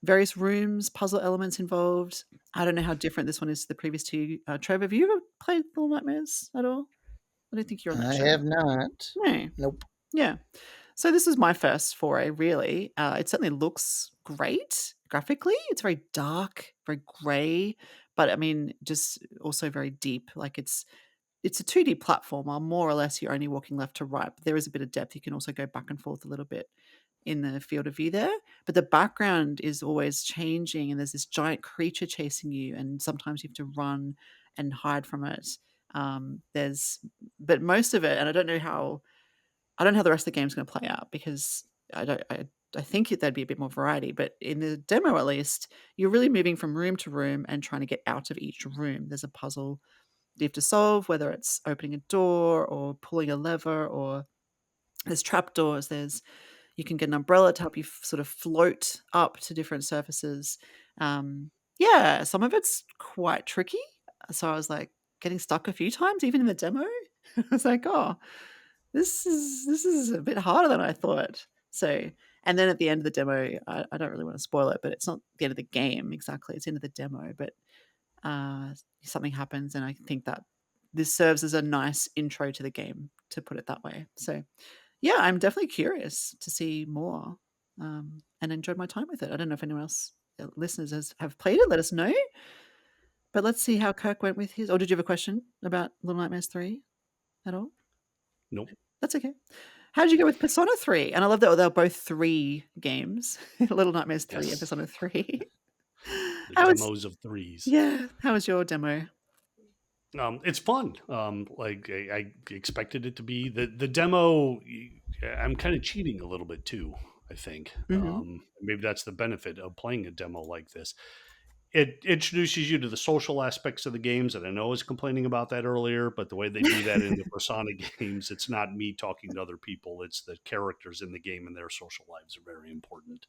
various rooms, puzzle elements involved. I don't know how different this one is to the previous two. Trevor, have you ever played Little Nightmares at all? I don't think you're on that I show. have not. No. Nope. Yeah. So this is my first foray, really. It certainly looks great graphically. It's very dark, very grey, but I mean, just also very deep. Like it's a 2D platformer, more or less. You're only walking left to right, but there is a bit of depth. You can also go back and forth a little bit in the field of view there. But the background is always changing, and there's this giant creature chasing you, and sometimes you have to run and hide from it. But most of it, and I don't know how the rest of the game's going to play out because I think there'd be a bit more variety, but in the demo at least, you're really moving from room to room and trying to get out of each room. There's a puzzle you have to solve, whether it's opening a door or pulling a lever, or there's trapdoors. You can get an umbrella to help you sort of float up to different surfaces. Yeah, some of it's quite tricky. So I was like getting stuck a few times, even in the demo. I was like, oh, this is a bit harder than I thought. So, and then at the end of the demo, I don't really want to spoil it, but it's not the end of the game exactly. It's the end of the demo, but something happens, and I think that this serves as a nice intro to the game, to put it that way. So, yeah, I'm definitely curious to see more, and enjoyed my time with it. I don't know if anyone else, listeners, have played it. Let us know. But let's see how Kirk went with his. Or did you have a question about Little Nightmares 3 at all? Nope. That's okay. How did you go with Persona 3? And I love that they were both 3 games. Little Nightmares 3 and Persona 3. The demos of 3s. Yeah. How was your demo? It's fun. Like I expected it to be. The demo, I'm kind of cheating a little bit too, I think. Maybe that's the benefit of playing a demo like this. It introduces you to the social aspects of the games, and I know I was complaining about that earlier, but the way they do that in the Persona games, it's not me talking to other people. It's the characters in the game, and their social lives are very important.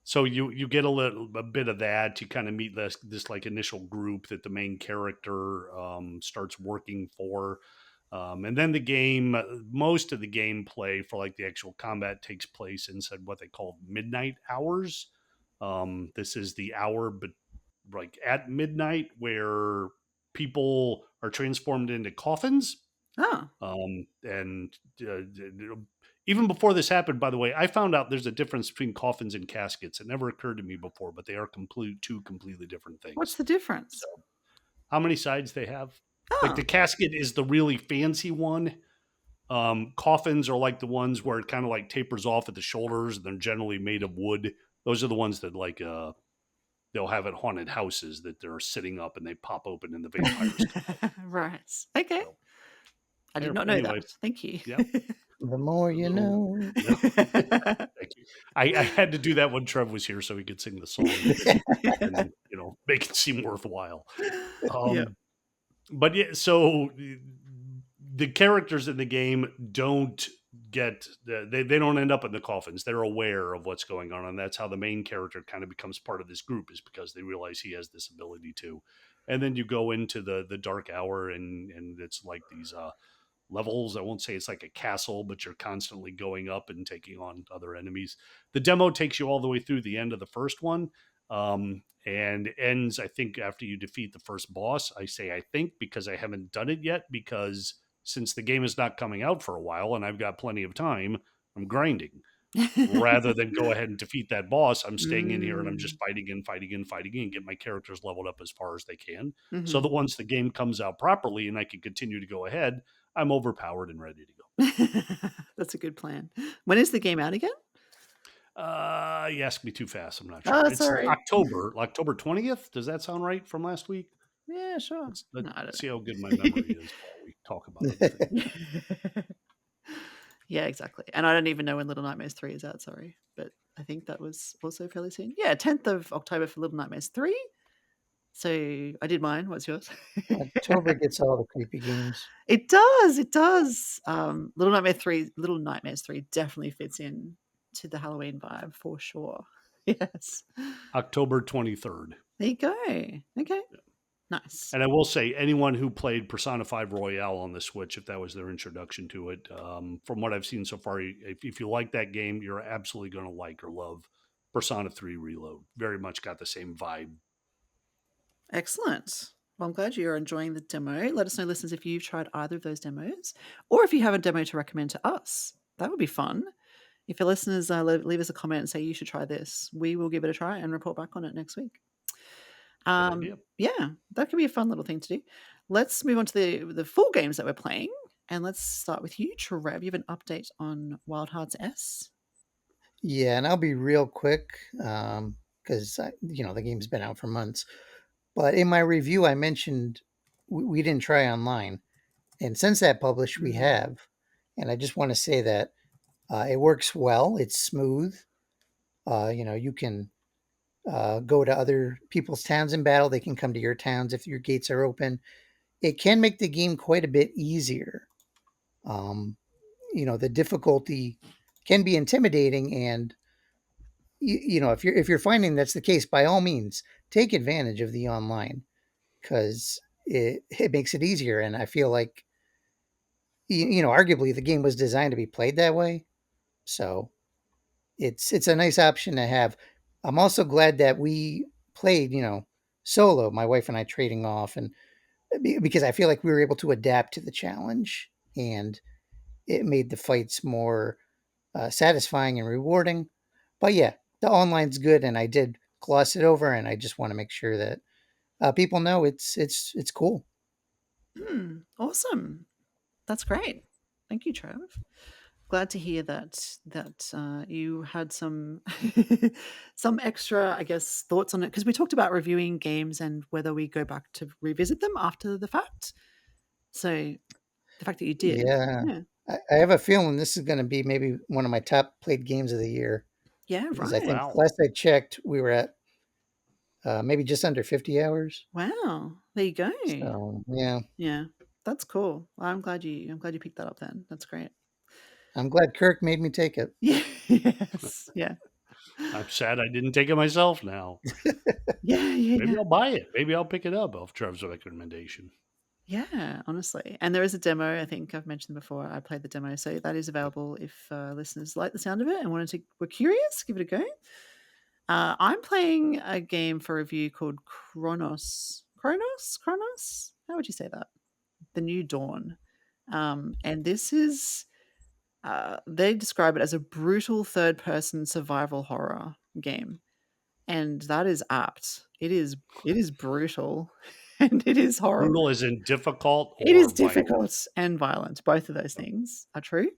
So you get a bit of that. You kind of meet this like initial group that the main character starts working for. And then most of the gameplay for like the actual combat takes place inside what they call midnight hours. This is the hour, but like at midnight, where people are transformed into coffins. And even before this happened, by the way, I found out there's a difference between coffins and caskets. It never occurred to me before, but they are two completely different things. What's the difference? So, how many sides they have? Like the casket is the really fancy one. Coffins are like the ones where it kind of like tapers off at the shoulders, and they're generally made of wood. Those are the ones that like they'll have at haunted houses that they're sitting up and they pop open and the vampires come. Right. Okay. So, I did not know that. Thank you. Yeah. The more you know. Thank you. I had to do that when Trev was here so he could sing the song and make it seem worthwhile. But yeah, so the characters in the game don't they don't end up in the coffins. They're aware of what's going on, and that's how the main character kind of becomes part of this group, is because they realize he has this ability too. And then you go into the dark hour, and it's like these levels. I won't say it's like a castle, but you're constantly going up and taking on other enemies. The demo takes you all the way through the end of the first one, and ends, I think, after you defeat the first boss. I say I think because I haven't done it yet, because since the game is not coming out for a while and I've got plenty of time, I'm grinding. Rather than go ahead and defeat that boss, I'm staying in here and I'm just fighting and get my characters leveled up as far as they can. So that once the game comes out properly and I can continue to go ahead, I'm overpowered and ready to go. That's a good plan. When is the game out again? You asked me too fast. I'm not sure. Oh, It's sorry. October 20th. Does that sound right from last week? Yeah, sure. Let's No, I don't see how good my memory is while we talk about other things. know. Yeah, exactly. And I don't even know when Little Nightmares 3 is out, sorry. But I think that was also fairly soon. Yeah, 10th of October for Little Nightmares 3. So I did mine. What's yours? October gets all the creepy games. It does. It does. Little Nightmares 3 definitely fits in to the Halloween vibe for sure. Yes. October 23rd. There you go. Okay. Nice. And I will say, anyone who played Persona 5 Royale on the Switch, if that was their introduction to it, from what I've seen so far, if you like that game, you're absolutely going to like or love Persona 3 Reload. Very much got the same vibe. Excellent. Well, I'm glad you're enjoying the demo. Let us know, listeners, if you've tried either of those demos or if you have a demo to recommend to us. That would be fun. If your listeners leave us a comment and say you should try this, we will give it a try and report back on it next week. Yeah, that could be a fun little thing to do. Let's move on to the full games that we're playing. And let's start with you, Trev. You have an update on Wild Hearts S? Yeah, and I'll be real quick because the game's been out for months. But in my review, I mentioned we didn't try online, and since that published, we have. And I just want to say that it works well. It's smooth. You can go to other people's towns in battle. They can come to your towns if your gates are open. It can make the game quite a bit easier. The difficulty can be intimidating, and if you're finding that's the case, by all means, take advantage of the online because it makes it easier. And I feel like arguably the game was designed to be played that way, so it's a nice option to have. I'm also glad that we played solo, my wife and I trading off, and because I feel like we were able to adapt to the challenge, and it made the fights more satisfying and rewarding. But yeah, the online's good, and I did gloss it over, and I just want to make sure that people know it's cool. Awesome. That's great. Thank you, Trev. Glad to hear that you had some some extra, I guess, thoughts on it, because we talked about reviewing games and whether we go back to revisit them after the fact. So the fact that you did, Yeah. I have a feeling this is going to be maybe one of my top played games of the year. Yeah, Because right. I think last I checked, we were at maybe just under 50 hours. Wow, there you go. So yeah, that's cool. I'm glad you picked that up. Then that's great. I'm glad Kirk made me take it. Yeah. Yes. Yeah. I'm sad I didn't take it myself now. Yeah. Maybe I'll buy it. Maybe I'll pick it up off Trev's recommendation. Yeah, honestly. And there is a demo. I think I've mentioned before. I played the demo, so that is available if listeners like the sound of it and were curious, give it a go. I'm playing a game for review called Cronos. Cronos? How would you say that? The New Dawn. And this is, they describe it as a brutal third-person survival horror game. And that is apt. It is brutal and it is horrible. Brutal is in difficult. It is violent? difficult and violent. Both of those things are true.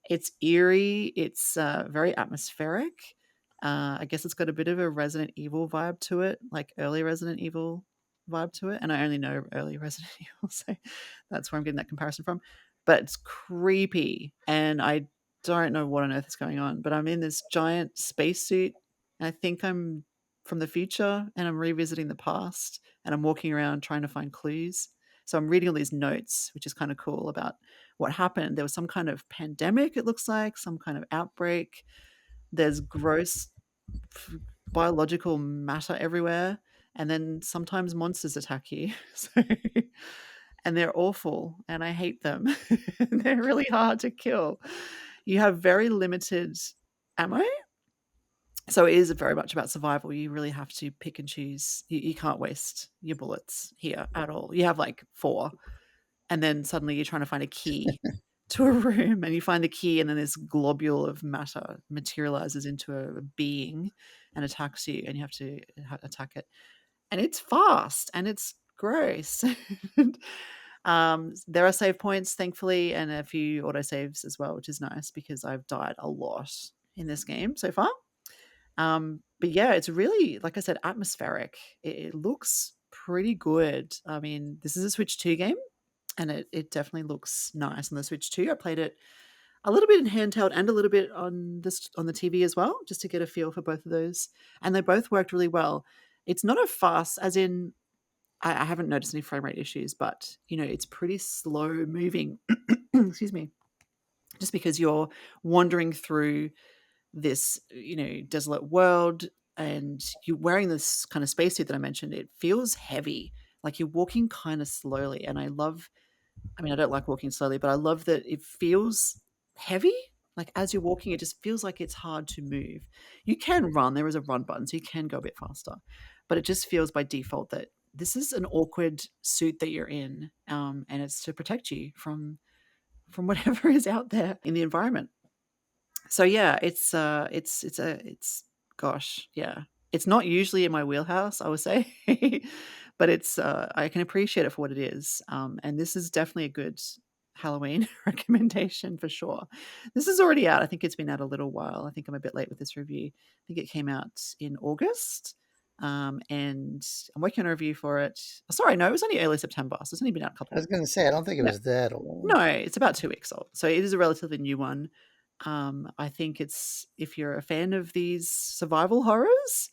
It's eerie. It's very atmospheric. I guess it's got a bit of a Resident Evil vibe to it, like early Resident Evil vibe to it. And I only know early Resident Evil, so that's where I'm getting that comparison from. But it's creepy, and I don't know what on earth is going on. But I'm in this giant spacesuit, and I think I'm from the future, and I'm revisiting the past, and I'm walking around trying to find clues. So I'm reading all these notes, which is kind of cool, about what happened. There was some kind of pandemic, it looks like, some kind of outbreak. There's gross biological matter everywhere, and then sometimes monsters attack you. So, and they're awful, and I hate them. They're really hard to kill. You have very limited ammo, so it is very much about survival. You really have to pick and choose. You can't waste your bullets here at all. You have like 4, and then suddenly you're trying to find a key to a room, and you find the key, and then this globule of matter materializes into a being and attacks you, and you have to attack it. And it's fast, and it's gross. There are save points, thankfully, and a few autosaves as well, which is nice because I've died a lot in this game so far. But yeah, it's really, like I said, atmospheric. It looks pretty good. I mean, this is a Switch 2 game, and it definitely looks nice on the Switch 2. I played it a little bit in handheld and a little bit on the TV as well, just to get a feel for both of those. And they both worked really well. It's not a fast, as in I haven't noticed any frame rate issues, but it's pretty slow moving. Excuse me. Just because you're wandering through this, desolate world, and you're wearing this kind of spacesuit that I mentioned, it feels heavy. Like you're walking kind of slowly. And I don't like walking slowly, but I love that it feels heavy. Like as you're walking, it just feels like it's hard to move. You can run. There is a run button, so you can go a bit faster. But it just feels by default that this is an awkward suit that you're in, and it's to protect you from whatever is out there in the environment. So yeah, gosh, yeah. It's not usually in my wheelhouse, I would say, but I can appreciate it for what it is. And this is definitely a good Halloween recommendation for sure. This is already out. I think it's been out a little while. I think I'm a bit late with this review. I think it came out in August. And I'm working on a review for it. Oh, sorry, no, it was only early September, so it's only been out a couple I was going to say, I don't think it was that old. No, it's about 2 weeks old. So it is a relatively new one. I think if you're a fan of these survival horrors,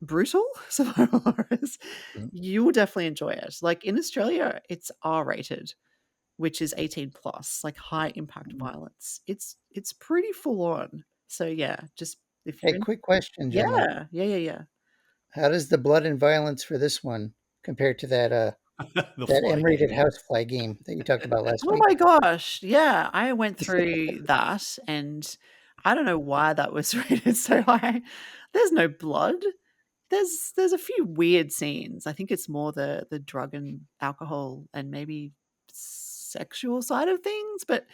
brutal survival horrors, you will definitely enjoy it. Like in Australia, it's R-rated, which is 18 plus, like high impact violence. It's pretty full on. So yeah, just if you're quick question, Jemma. Yeah. How does the blood and violence for this one compare to that that M-rated housefly game that you talked about last week? Oh my gosh. Yeah, I went through that, and I don't know why that was rated so high. There's no blood. There's a few weird scenes. I think it's more the drug and alcohol and maybe sexual side of things, but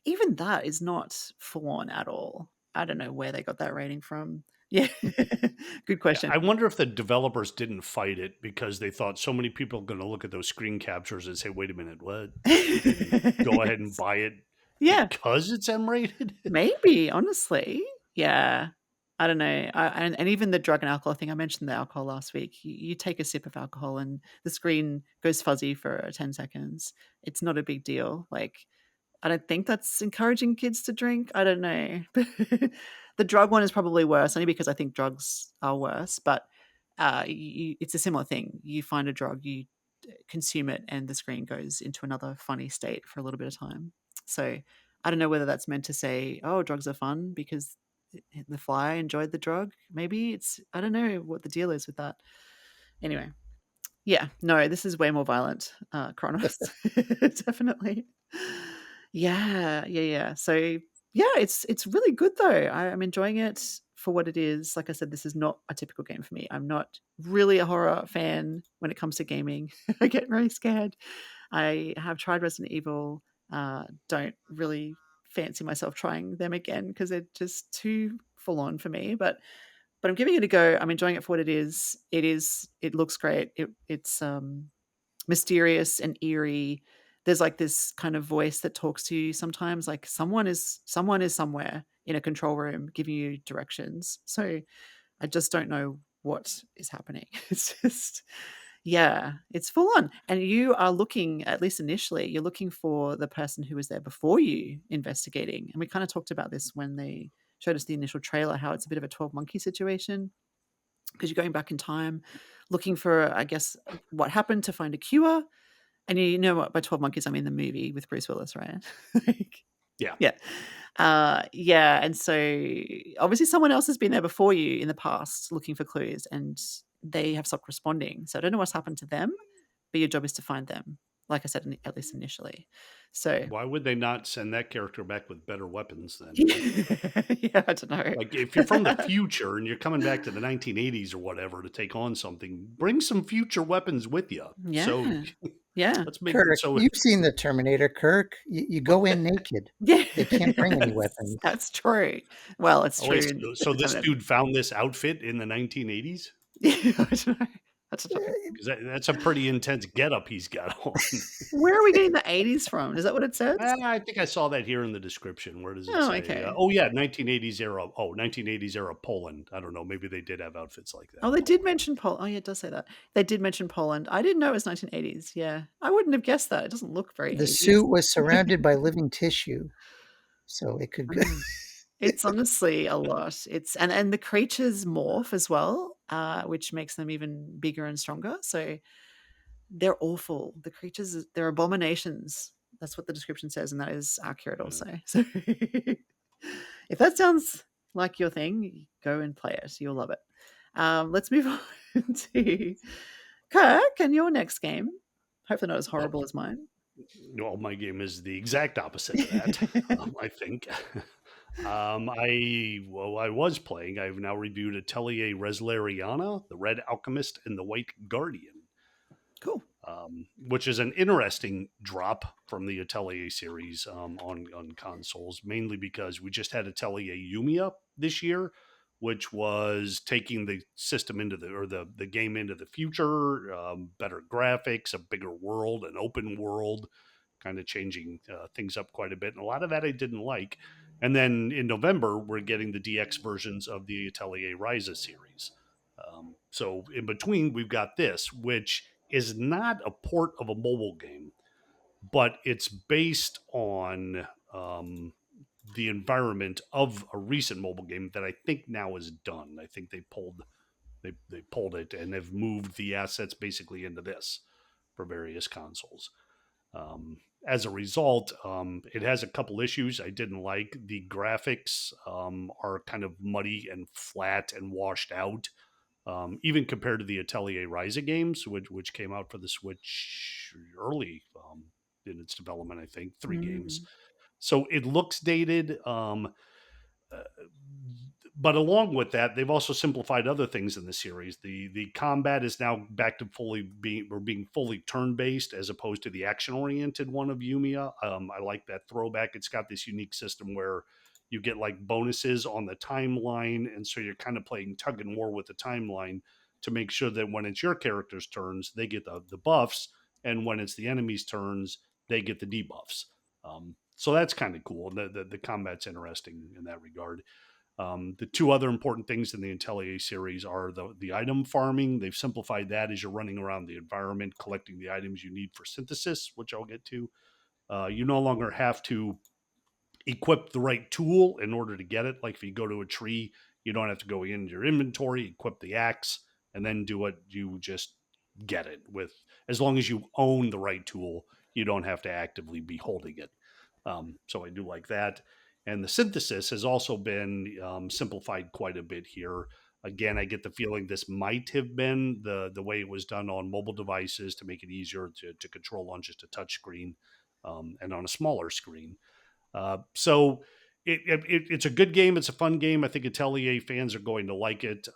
even that is not full on at all. I don't know where they got that rating from. Yeah. Good question. I wonder if the developers didn't fight it because they thought so many people are going to look at those screen captures and say, wait a minute, what? Go ahead and buy it because it's M-rated? Maybe, honestly. Yeah. I don't know. And even the drug and alcohol thing, I mentioned the alcohol last week. You take a sip of alcohol and the screen goes fuzzy for 10 seconds. It's not a big deal. Like, I don't think that's encouraging kids to drink. I don't know. The drug one is probably worse, only because I think drugs are worse. But it's a similar thing. You find a drug, you consume it, and the screen goes into another funny state for a little bit of time. So I don't know whether that's meant to say, oh, drugs are fun because the fly enjoyed the drug. Maybe I don't know what the deal is with that. Anyway. Yeah, no, this is way more violent, Cronos. Definitely. Yeah. So yeah, it's really good though. I'm enjoying it for what it is. Like I said, this is not a typical game for me. I'm not really a horror fan when it comes to gaming. I get very scared. I have tried Resident Evil. Don't really fancy myself trying them again because they're just too full on for me. But I'm giving it a go. I'm enjoying it for what it is. It looks great. It's mysterious and eerie. There's like this kind of voice that talks to you sometimes, like someone is somewhere in a control room giving you directions. So I just don't know what is happening. It's just, yeah, it's full on. And you are looking, at least initially, you're looking for the person who was there before you investigating. And we kind of talked about this when they showed us the initial trailer, how it's a bit of a 12 monkey situation because you're going back in time looking for, I guess, what happened to find a cure. And you know what, by 12 Monkeys, I mean the movie with Bruce Willis, right? Yeah. Yeah. And so obviously someone else has been there before you in the past looking for clues and they have stopped responding. So I don't know what's happened to them, but your job is to find them. Like I said, at least initially. So why would they not send that character back with better weapons then? Yeah, I don't know. Like if you're from the future and you're coming back to the 1980s or whatever to take on something, bring some future weapons with you. Yeah. So yeah. Let's make Kirk, it so you've seen the Terminator, Kirk. You go in naked. Yeah. They can't bring any weapons. That's true. Well, it's true. So this dude found this outfit in the 1980s? I don't know. That's a topic. Because that's a pretty intense getup he's got on. Where are we getting the 80s from? Is that what it says? I think I saw that here in the description. Where does it Oh, say? okay. Oh, yeah, 1980s era. Oh, 1980s era Poland. I don't know. Maybe they did have outfits like that. Oh, they did mention Poland. Oh, yeah, it does say that. They did mention Poland. I didn't know it was 1980s. Yeah. I wouldn't have guessed that. It doesn't look very The 80s. suit was surrounded by living tissue, so it could go. It's honestly a lot. It's and the creatures morph as well, which makes them even bigger and stronger. So they're awful. The creatures, they're abominations. That's what the description says, and that is accurate also. So if that sounds like your thing, go and play it. You'll love it. Let's move on to Kirk and your next game. Hopefully not as horrible as mine. Well, my game is the exact opposite of that, I think. I was playing. I've now reviewed Atelier Resleriana, the Red Alchemist, and the White Guardian. Cool. Which is an interesting drop from the Atelier series on consoles, mainly because we just had Atelier Yumia this year, which was taking the system into the game into the future, better graphics, a bigger world, an open world, kind of changing things up quite a bit. And a lot of that I didn't like. And then in November, we're getting the DX versions of the Atelier Ryza series. So in between, we've got this, which is not a port of a mobile game, but it's based on the environment of a recent mobile game that I think now is done. I think they pulled it and have moved the assets basically into this for various consoles. As a result, it has a couple issues I didn't like. The graphics are kind of muddy and flat and washed out. Even compared to the Atelier Ryza games, which came out for the Switch early in its development, I think 3 games. So it looks dated. But along with that, they've also simplified other things in the series. The combat is now back to being fully turn based as opposed to the action oriented one of Yumiya. I like that throwback. It's got this unique system where you get like bonuses on the timeline, and so you're kind of playing tug and war with the timeline to make sure that when it's your character's turns, they get the buffs, and when it's the enemy's turns, they get the debuffs. So that's kind of cool. The combat's interesting in that regard. The 2 other important things in the Atelier series are the item farming. They've simplified that as you're running around the environment, collecting the items you need for synthesis, which I'll get to. You no longer have to equip the right tool in order to get it. Like if you go to a tree, you don't have to go into your inventory, equip the axe, and then do it. You just get it with, as long as you own the right tool, you don't have to actively be holding it. So I do like that. And the synthesis has also been simplified quite a bit here. Again, I get the feeling this might have been the way it was done on mobile devices to make it easier to control on just a touch screen and on a smaller screen. So it's a good game. It's a fun game. I think Atelier fans are going to like it.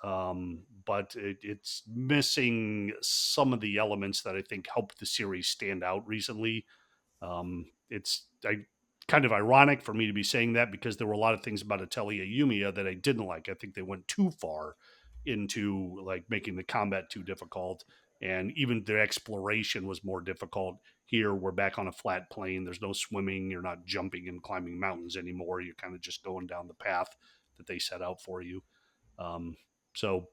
But it's missing some of the elements that I think helped the series stand out recently. It's kind of ironic for me to be saying that because there were a lot of things about Atelier Yumiya that I didn't like. I think they went too far into like making the combat too difficult, and even the exploration was more difficult. Here we're back on a flat plane. There's no swimming. You're not jumping and climbing mountains anymore. You're kind of just going down the path that they set out for you. So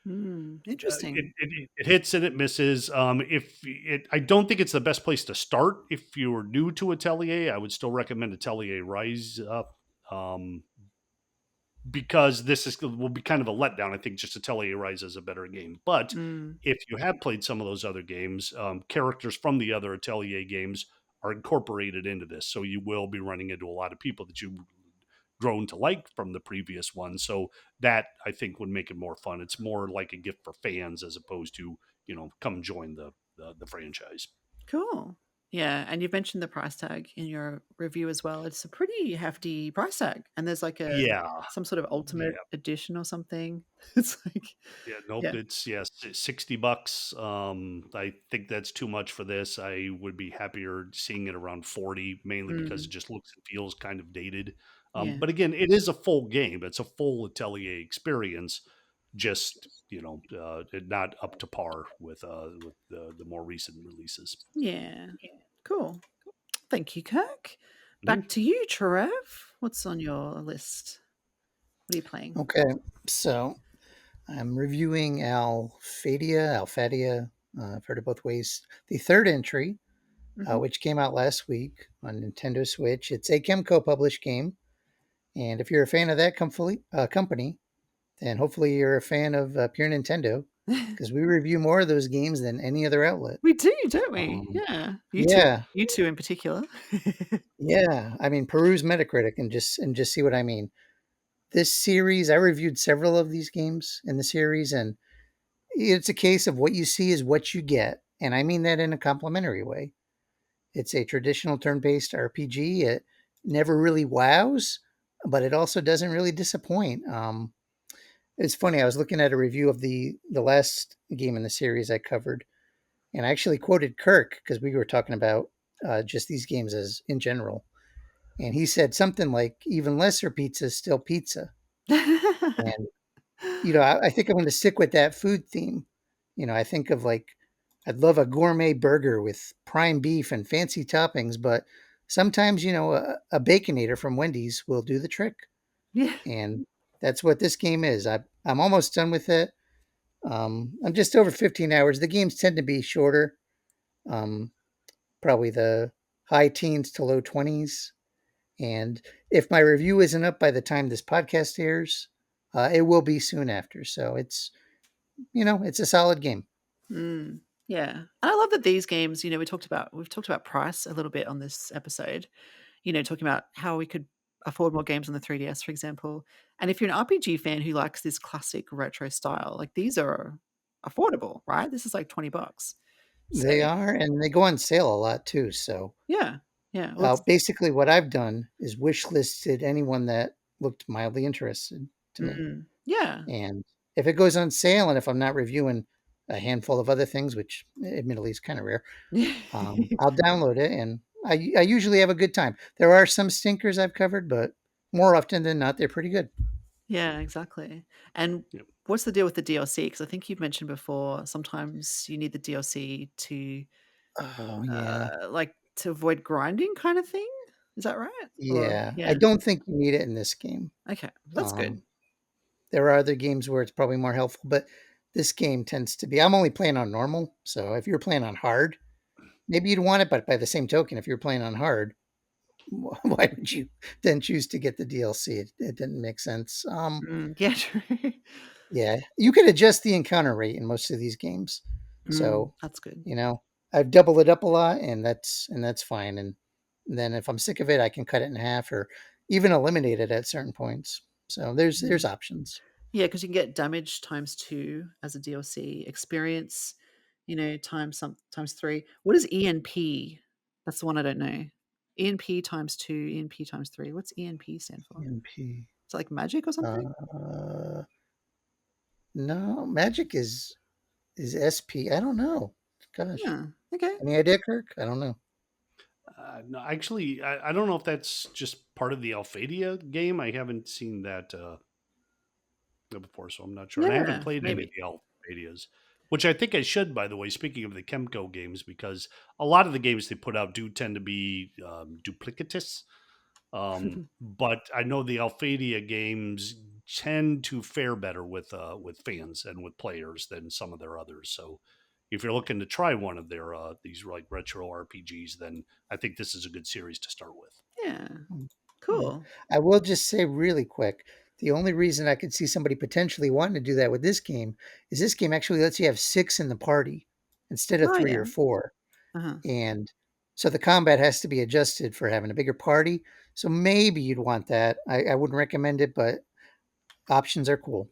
Interesting. It hits and it misses. I don't think it's the best place to start. If you're new to Atelier, I would still recommend Atelier Rise Up, because will be kind of a letdown. I think just Atelier Rise is a better game. But if you have played some of those other games, characters from the other Atelier games are incorporated into this, so you will be running into a lot of people that you grown to like from the previous one. So that I think would make it more fun. It's more like a gift for fans as opposed to, come join the franchise. Cool. Yeah, and you've mentioned the price tag in your review as well. It's a pretty hefty price tag, and there's like some sort of ultimate edition or something. It's like it's $60. I think that's too much for this. I would be happier seeing it around 40, mainly because it just looks and feels kind of dated. But again, it is a full game. It's a full Atelier experience. just not up to par with the more recent releases. Yeah. Cool. Thank you, Kirk. Mhm. Back to you, Trev. What's on your list? What are you playing? Okay, so I'm reviewing Alphadia. I've heard it both ways. The third entry, Mhm. which came out last week on Nintendo Switch. It's a Kemco published game, and if you're a fan of that company, then hopefully you're a fan of Pure Nintendo, because we review more of those games than any other outlet. We do, don't we? Um, Yeah. yeah, You two in particular. yeah. I mean, peruse Metacritic and just see what I mean. This series, I reviewed several of these games in the series, and it's a case of what you see is what you get. And I mean that in a complimentary way. It's a traditional turn based RPG. It never really wows, but it also doesn't really disappoint. It's funny, I was looking at a review of the last game in the series I covered, and I actually quoted Kirk because we were talking about just these games as in general. And he said something like, even lesser pizza is still pizza. And I think I'm going to stick with that food theme. I think of like, I'd love a gourmet burger with prime beef and fancy toppings, but sometimes, a Baconator from Wendy's will do the trick. Yeah. And that's what this game is. I'm almost done with it. I'm just over 15 hours. The games tend to be shorter, um, probably the high teens to low 20s. And if my review isn't up by the time this podcast airs, it will be soon after. So it's a solid game. Mm, yeah. And I love that these games, we've talked about price a little bit on this episode, talking about how we could afford more games on the 3DS, for example. And if you're an RPG fan who likes this classic retro style, like these are affordable, right? This is like $20. So They are, and they go on sale a lot too. So yeah. Yeah. Well, it's, basically, what I've done is wish listed anyone that looked mildly interested to me. yeah. And if it goes on sale, and if I'm not reviewing a handful of other things, which admittedly is kind of rare, I'll download it, and I usually have a good time. There are some stinkers I've covered, but more often than not, they're pretty good. Yeah, exactly. And Yep. what's the deal with the DLC? Because I think you've mentioned before, sometimes you need the DLC to Oh yeah, like to avoid grinding kind of thing. Is that right? Or yeah. I yeah. don't think you need it in this game. Okay. That's good. Um, there are other games where it's probably more helpful, but this game tends to be. I'm only playing on normal, so if you're playing on hard, maybe you'd want it. But by the same token, if you're playing on hard, why would you then choose to get the DLC? It didn't make sense. Yeah, true. Yeah, you could adjust the encounter rate in most of these games. So, That's good. I've doubled it up a lot, and that's fine. And then if I'm sick of it, I can cut it in half or even eliminate it at certain points. So there's options. Yeah, because you can get damage times 2 as a DLC, experience, times 3. What is ENP? That's the one I don't know. ENP times 2, ENP times 3. What's ENP stand for? MP. Is it like magic or something? No, magic is SP. I don't know. Gosh, Yeah. Okay. any idea, Kirk? I don't know. No, actually, I don't know if that's just part of the Alphadia game. I haven't seen that before, so I'm not sure. And I haven't Yeah, played any of maybe. the Alphadias, which I think I should, by the way, speaking of the Kemco games, because a lot of the games they put out do tend to be duplicitous. But I know the Alphadia games tend to fare better with fans and with players than some of their others. So if you're looking to try one of their these like retro RPGs, then I think this is a good series to start with. Yeah. Yeah. Cool. I will just say really quick, the only reason I could see somebody potentially wanting to do that with this game is this game actually lets you have 6 in the party instead of Oh, 3 yeah. or 4. Uh-huh. And so the combat has to be adjusted for having a bigger party. So maybe you'd want that. I wouldn't recommend it, but options are cool.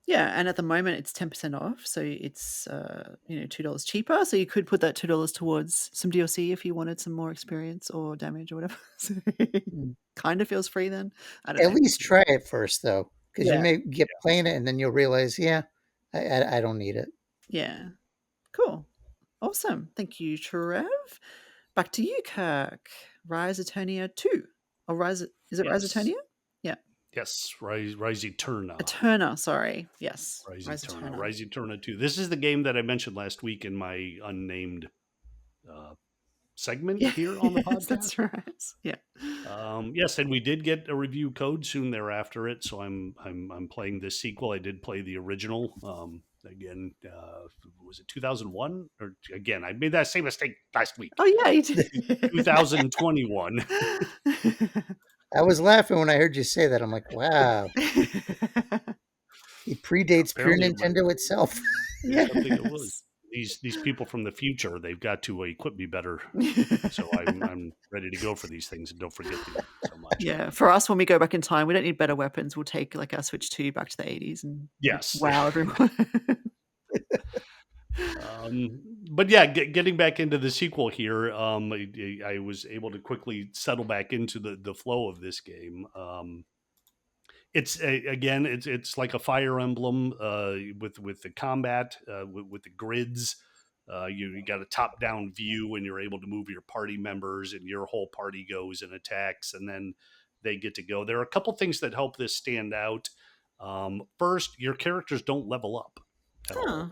Yeah, and at the moment it's 10% off, so it's $2 cheaper. So you could put that $2 towards some DLC if you wanted some more experience or damage or whatever. So Mm. kind of feels free then. I don't At know. least try it first, though, because you Yeah. may get playing it and then you'll realize, yeah, I don't need it. Yeah. Cool. Awesome. Thank you, Trev. Back to you, Kirk. Rise Eternia 2. Or Rise is it Rise Yes. Eternia? Yeah. Yes, Rise Eterna. Eterna, sorry. Yes. Rise Eterna. Eterna. Rise Eterna 2. This is the game that I mentioned last week in my unnamed segment here on the podcast. That's right. Yeah. Yes, and we did get a review code soon thereafter. So I'm playing this sequel. I did play the original. Again, was it 2001? Or again, I made that same mistake last week. Oh yeah, you did. 2021. I was laughing when I heard you say that. I'm like, wow. He predates pure Nintendo itself. Yeah, I think it was. These people from the future, they've got to equip me better. So I'm ready to go for these things and don't forget them so much. Yeah, for us, when we go back in time, we don't need better weapons. We'll take like our Switch 2 back to the 80s and wow everyone. But yeah, getting back into the sequel here, I was able to quickly settle back into the flow of this game. It's like a Fire Emblem with the combat, with the grids. You got a top-down view, and you're able to move your party members, and your whole party goes and attacks, and then they get to go. There are a couple things that help this stand out. First, your characters don't level up at all.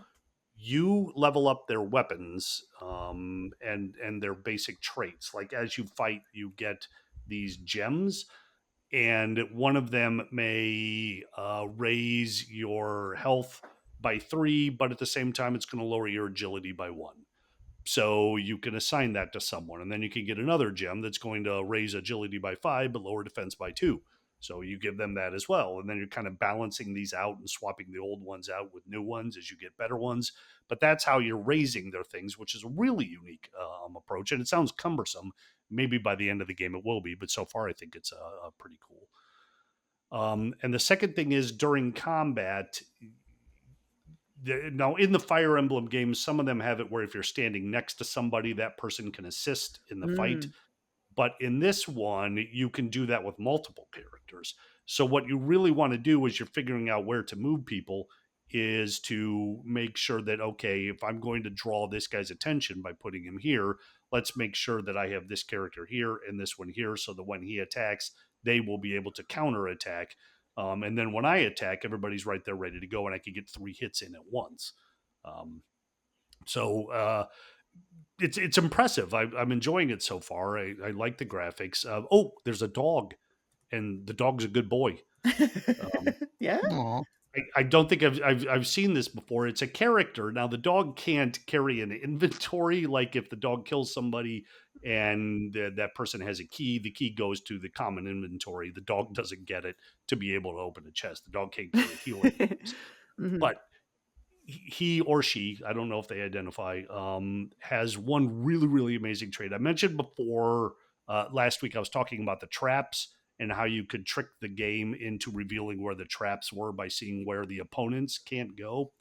You level up their weapons and their basic traits. Like as you fight, you get these gems, and one of them may raise your health by 3, but at the same time, it's going to lower your agility by 1. So you can assign that to someone, and then you can get another gem that's going to raise agility by 5, but lower defense by 2. So you give them that as well. And then you're kind of balancing these out and swapping the old ones out with new ones as you get better ones. But that's how you're raising their things, which is a really unique approach. And it sounds cumbersome. Maybe by the end of the game it will be, but so far I think it's pretty cool. And the second thing is during combat, now in the Fire Emblem games, some of them have it where if you're standing next to somebody, that person can assist in the fight. But in this one, you can do that with multiple characters. So what you really want to do as you're figuring out where to move people is to make sure that, okay, if I'm going to draw this guy's attention by putting him here, let's make sure that I have this character here and this one here, so that when he attacks, they will be able to counterattack. And then when I attack, everybody's right there ready to go, and I can get 3 hits in at once. It's impressive. I'm enjoying it so far. I like the graphics. There's a dog, and the dog's a good boy. Yeah. Aww. I don't think I've seen this before. It's a character. Now the dog can't carry an inventory. Like if the dog kills somebody and that person has a key, the key goes to the common inventory. The dog doesn't get it to be able to open a chest. The dog can't carry healing things. But he or she, I don't know if they identify, has one really, really amazing trait. I mentioned before last week, I was talking about the traps and how you could trick the game into revealing where the traps were by seeing where the opponents can't go.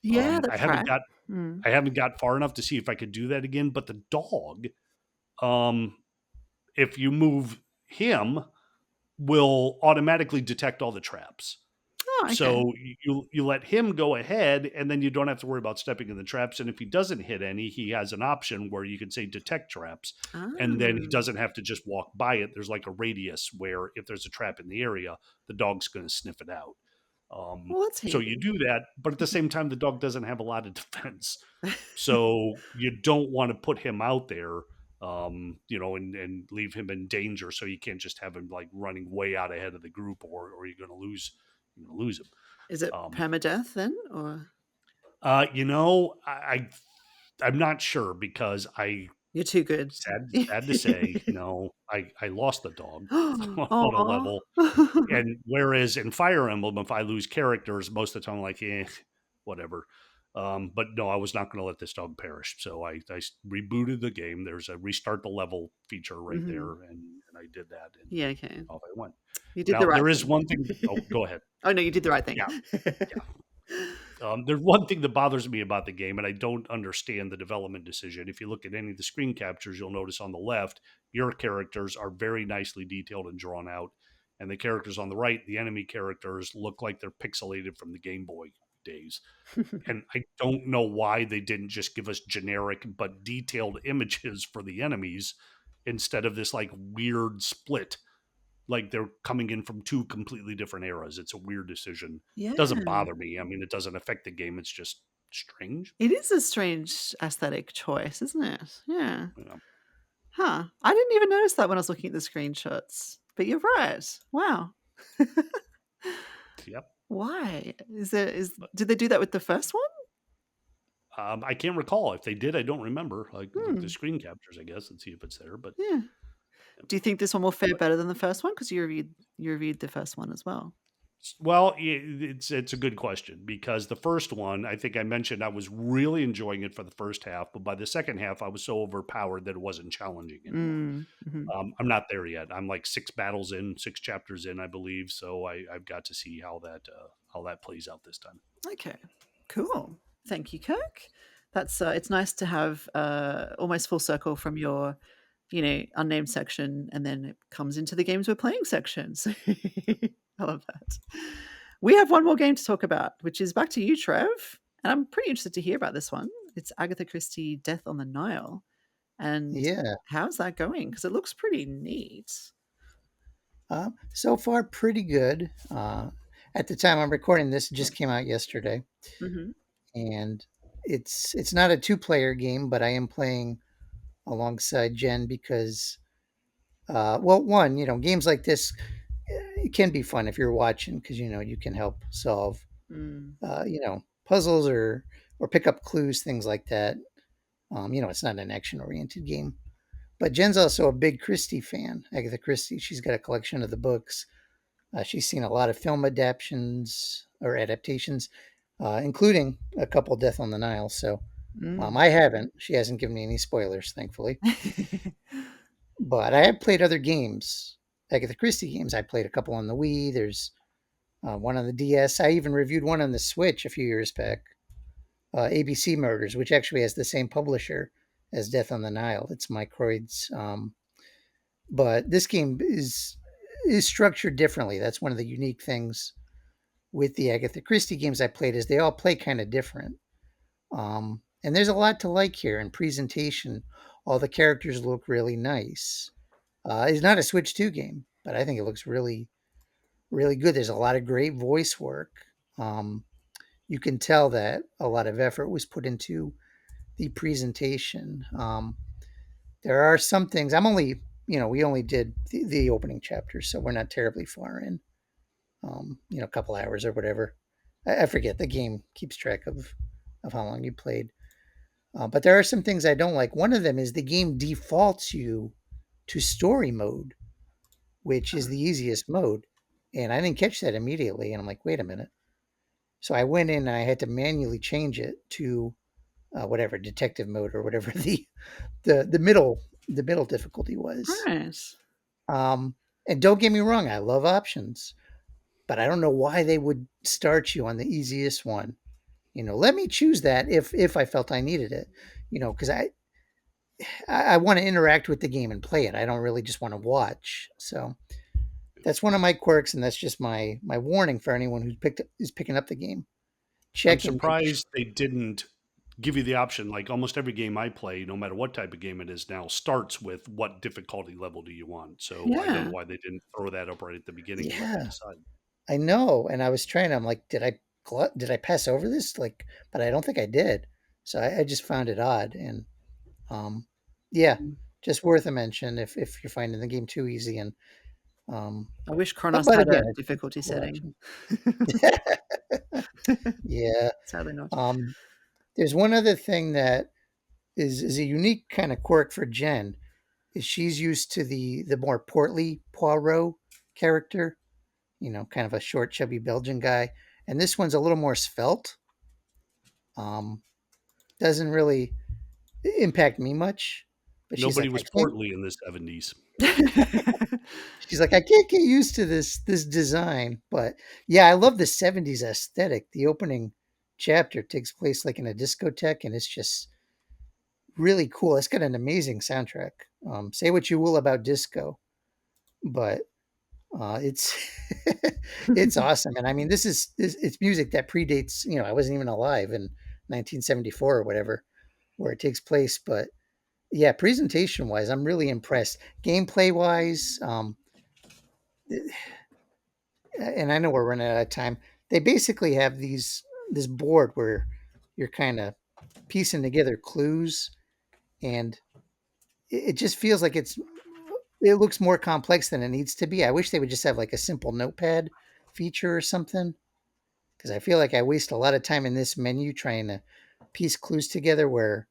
Yeah, I haven't got far enough to see if I could do that again. But the dog, if you move him, will automatically detect all the traps. Oh, okay. So you let him go ahead, and then you don't have to worry about stepping in the traps. And if he doesn't hit any, he has an option where you can say detect traps, and then he doesn't have to just walk by it. There's like a radius where if there's a trap in the area, the dog's going to sniff it out. So you do that, but at the same time, the dog doesn't have a lot of defense. So you don't want to put him out there, and leave him in danger. So you can't just have him like running way out ahead of the group, or you're going to lose. Lose him. Is it permadeath then, or? I'm not sure because you're too good. Sad to say, I lost the dog on a level, and whereas in Fire Emblem, if I lose characters, most of the time I'm like, whatever. But no, I was not going to let this dog perish. So I rebooted the game. There's a restart the level feature right there, and I did that. And okay. Off I went. You did the right thing. There is one thing. Oh, go ahead. Oh no, you did the right thing. Yeah. There's one thing that bothers me about the game, and I don't understand the development decision. If you look at any of the screen captures, you'll notice on the left, your characters are very nicely detailed and drawn out. And the characters on the right, the enemy characters, look like they're pixelated from the Game Boy days. And I don't know why they didn't just give us generic but detailed images for the enemies instead of this like weird split. like they're coming in from two completely different eras. It's a weird decision. Yeah. Doesn't bother me. I mean, it doesn't affect the game. It's just strange. It is a strange aesthetic choice, isn't it? Yeah. Yeah. Huh. I didn't even notice that when I was looking at the screenshots. But you're right. Wow. Yep. Why? Did they do that with the first one? I can't recall. If they did, I don't remember. Like look the Hmm. screen captures, I guess, and see if it's there. But Yeah. Do you think this one will fare but better than the first one? Because you reviewed the first one as well. well, it's a good question because the first one, I think I mentioned I was really enjoying it for the first half, but by the second half, I was so overpowered that it wasn't challenging anymore. Mm-hmm. I'm not there yet. I'm like 6 chapters in, I believe. So I've got to see how that plays out this time. Okay, cool. Thank you, Kirk. That's it's nice to have almost full circle from your, unnamed section, and then it comes into the games we're playing section. So I love that. We have one more game to talk about, which is back to you, Trev. And I'm pretty interested to hear about this one. It's Agatha Christie, Death on the Nile. And Yeah. how's that going? Because it looks pretty neat. So far, pretty good. At the time I'm recording this, it just came out yesterday, Mm-hmm. and it's not a 2-player game, but I am playing alongside Jen because, well, one, games like this, it can be fun if you're watching because you can help solve, Mm. puzzles or pick up clues, things like that. It's not an action oriented game. But Jen's also a big Christie fan, Agatha Christie. She's got a collection of the books. She's seen a lot of film adaptations, including a couple Death on the Nile. So Mm. I haven't. She hasn't given me any spoilers, thankfully. But I have played other games, Agatha Christie games. I played a couple on the Wii. There's one on the DS. I even reviewed one on the Switch a few years back. ABC Murders, which actually has the same publisher as Death on the Nile. It's Microids. But this game is structured differently. That's one of the unique things with the Agatha Christie games I played is they all play kind of different. And there's a lot to like here in presentation. All the characters look really nice. It's not a Switch 2 game, but I think it looks really, really good. There's a lot of great voice work. You can tell that a lot of effort was put into the presentation. There are some things we only did the opening chapter, so we're not terribly far in. A couple hours or whatever. I forget. The game keeps track of how long you played. But there are some things I don't like. One of them is the game defaults you to story mode, which is the easiest mode. And I didn't catch that immediately. And I'm like, wait a minute. So I went in and I had to manually change it to whatever detective mode or whatever the middle difficulty was. Nice. And don't get me wrong, I love options, but I don't know why they would start you on the easiest one. Let me choose that if I felt I needed it. Because I want to interact with the game and play it. I don't really just want to watch. So that's one of my quirks, and that's just my warning for anyone who's picking up the game. I'm surprised they didn't give you the option. Like almost every game I play, no matter what type of game it is now, starts with what difficulty level do you want. So I don't know why they didn't throw that up right at the beginning and let you decide. I know, and I was trying. I'm like, did I pass over this? Like, but I don't think I did. So I just found it odd, and just worth a mention if you're finding the game too easy. And I wish Cronos had a difficulty setting. Yeah, sadly not. There's one other thing that is a unique kind of quirk for Jen. Is she's used to the more portly Poirot character, kind of a short, chubby Belgian guy, and this one's a little more svelte. Doesn't really impact me much. But nobody was portly in the 70s. She's like, I can't get used to this design. But yeah, I love the 70s aesthetic. The opening chapter takes place like in a discotheque, and it's just really cool. It's got an amazing soundtrack. Say what you will about disco, but it's it's awesome. And I mean, it's music that predates. I wasn't even alive in 1974 or whatever, where it takes place. But yeah, presentation wise, I'm really impressed. Gameplay wise, and I know we're running out of time. They basically have this board where you're kind of piecing together clues, and it just feels like it looks more complex than it needs to be. I wish they would just have like a simple notepad feature or something, because I feel like I waste a lot of time in this menu trying to piece clues together where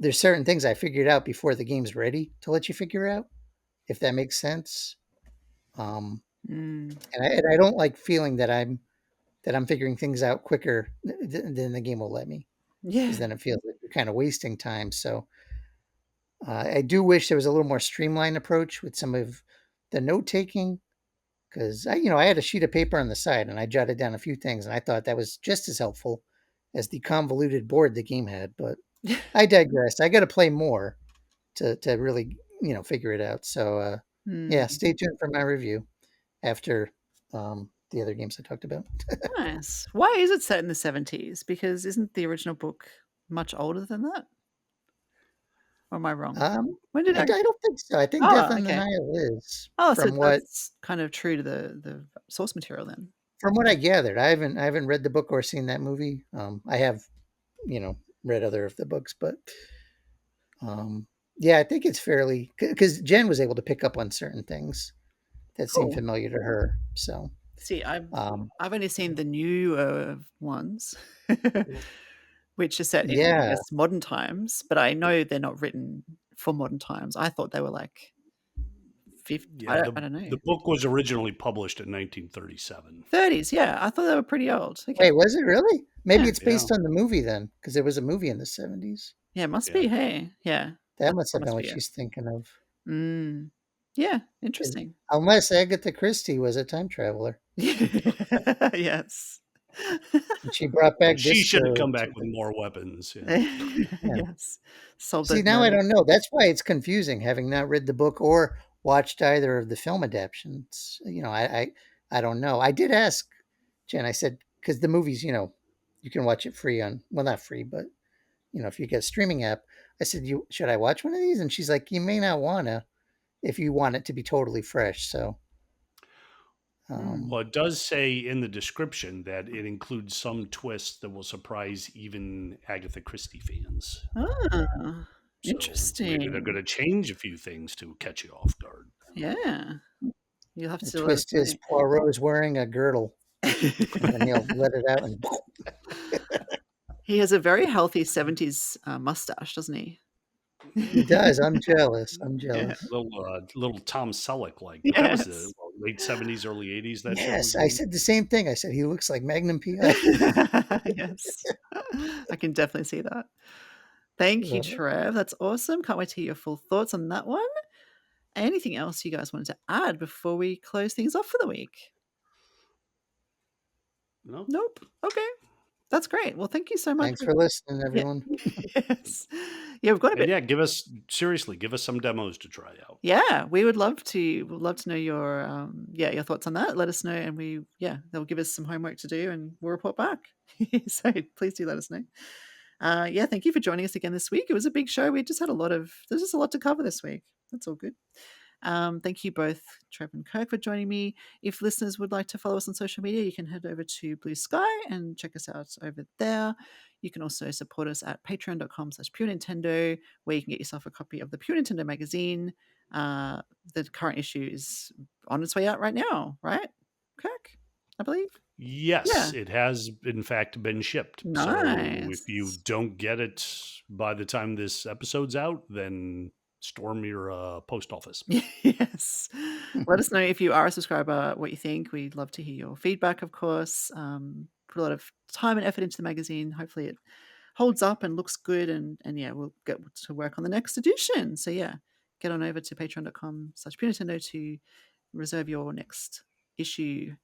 there's certain things I figured out before the game's ready to let you figure out, if that makes sense. And I don't like feeling that I'm figuring things out quicker than the game will let me, because then it feels like you're kind of wasting time. So I do wish there was a little more streamlined approach with some of the note taking, because I had a sheet of paper on the side and I jotted down a few things, and I thought that was just as helpful as the convoluted board the game had. But I digress. I got to play more to really figure it out. So yeah, stay tuned for my review after the other games I talked about. Nice. Why is it set in the 70s? Because isn't the original book much older than that? Or am I wrong? When did I don't think so. I think Death on the Nile is. Oh, so that's kind of true to the source material then. From what I gathered, I haven't read the book or seen that movie. I have, read other of the books, but yeah, I think it's fairly, because Jen was able to pick up on certain things that seemed familiar to her. So see, I've only seen the new ones, which are set in modern times, but I know they're not written for modern times. I thought they were like 50. I don't know. The book was originally published in 1937. 30s, yeah. I thought they were pretty old. Okay. Wait, was it really? Maybe it's based on the movie then, because there was a movie in the 70s. Yeah, it must be. Hey, yeah. That must have been what she's thinking of. Yeah, interesting. Unless Agatha Christie was a time traveler. Yes. And she brought back. She should have come back with more weapons. Yeah. Yes. See, now I don't know. That's why it's confusing, having not read the book or watched either of the film adaptations. I don't know. I did ask Jen. I said, because the movies, you can watch it free on, well, not free, but if you get a streaming app. I said, should I watch one of these? And she's like, you may not want to, if you want it to be totally fresh. So. Well, it does say in the description that it includes some twists that will surprise even Agatha Christie fans. Oh, interesting. Maybe they're going to change a few things to catch you off guard. Yeah. You'll have to. The twist is Poirot is wearing a girdle. And he'll let it out. And he has a very healthy 70s mustache, doesn't he? He does. I'm jealous. Yeah, little Tom Selleck like. Yes. That was the late 70s, early 80s. That yes, I said the same thing. I said he looks like Magnum PI. Yes, I can definitely see that. Thank you, Trev. That's awesome. Can't wait to hear your full thoughts on that one. Anything else you guys wanted to add before we close things off for the week? Nope. Okay. That's great. Well, thank you so much. Thanks for listening, everyone. Yes. Yeah, we've got a bit. Yeah, give us some demos to try out. Yeah, we would love to. We'd love to know your your thoughts on that. Let us know, and they'll give us some homework to do, and we'll report back. So please do let us know. Thank you for joining us again this week. It was a big show. We just had there's just a lot to cover this week. That's all good. Thank you both, Trev and Kirk, for joining me. If listeners would like to follow us on social media, you can head over to Blue Sky and check us out over there. You can also support us at patreon.com/PureNintendo, where you can get yourself a copy of the Pure Nintendo magazine. The current issue is on its way out right now, right, Kirk? I believe. Yes, It has in fact been shipped. Nice. So if you don't get it by the time this episode's out, then storm your post office. Yes. Let us know if you are a subscriber, what you think. We'd love to hear your feedback, of course. Put a lot of time and effort into the magazine. Hopefully it holds up and looks good. And we'll get to work on the next edition. So get on over to patreon.com/PureNintendo to reserve your next issue.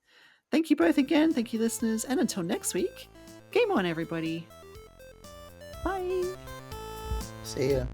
Thank you both again. Thank you, listeners. And until next week, game on, everybody. Bye. See ya.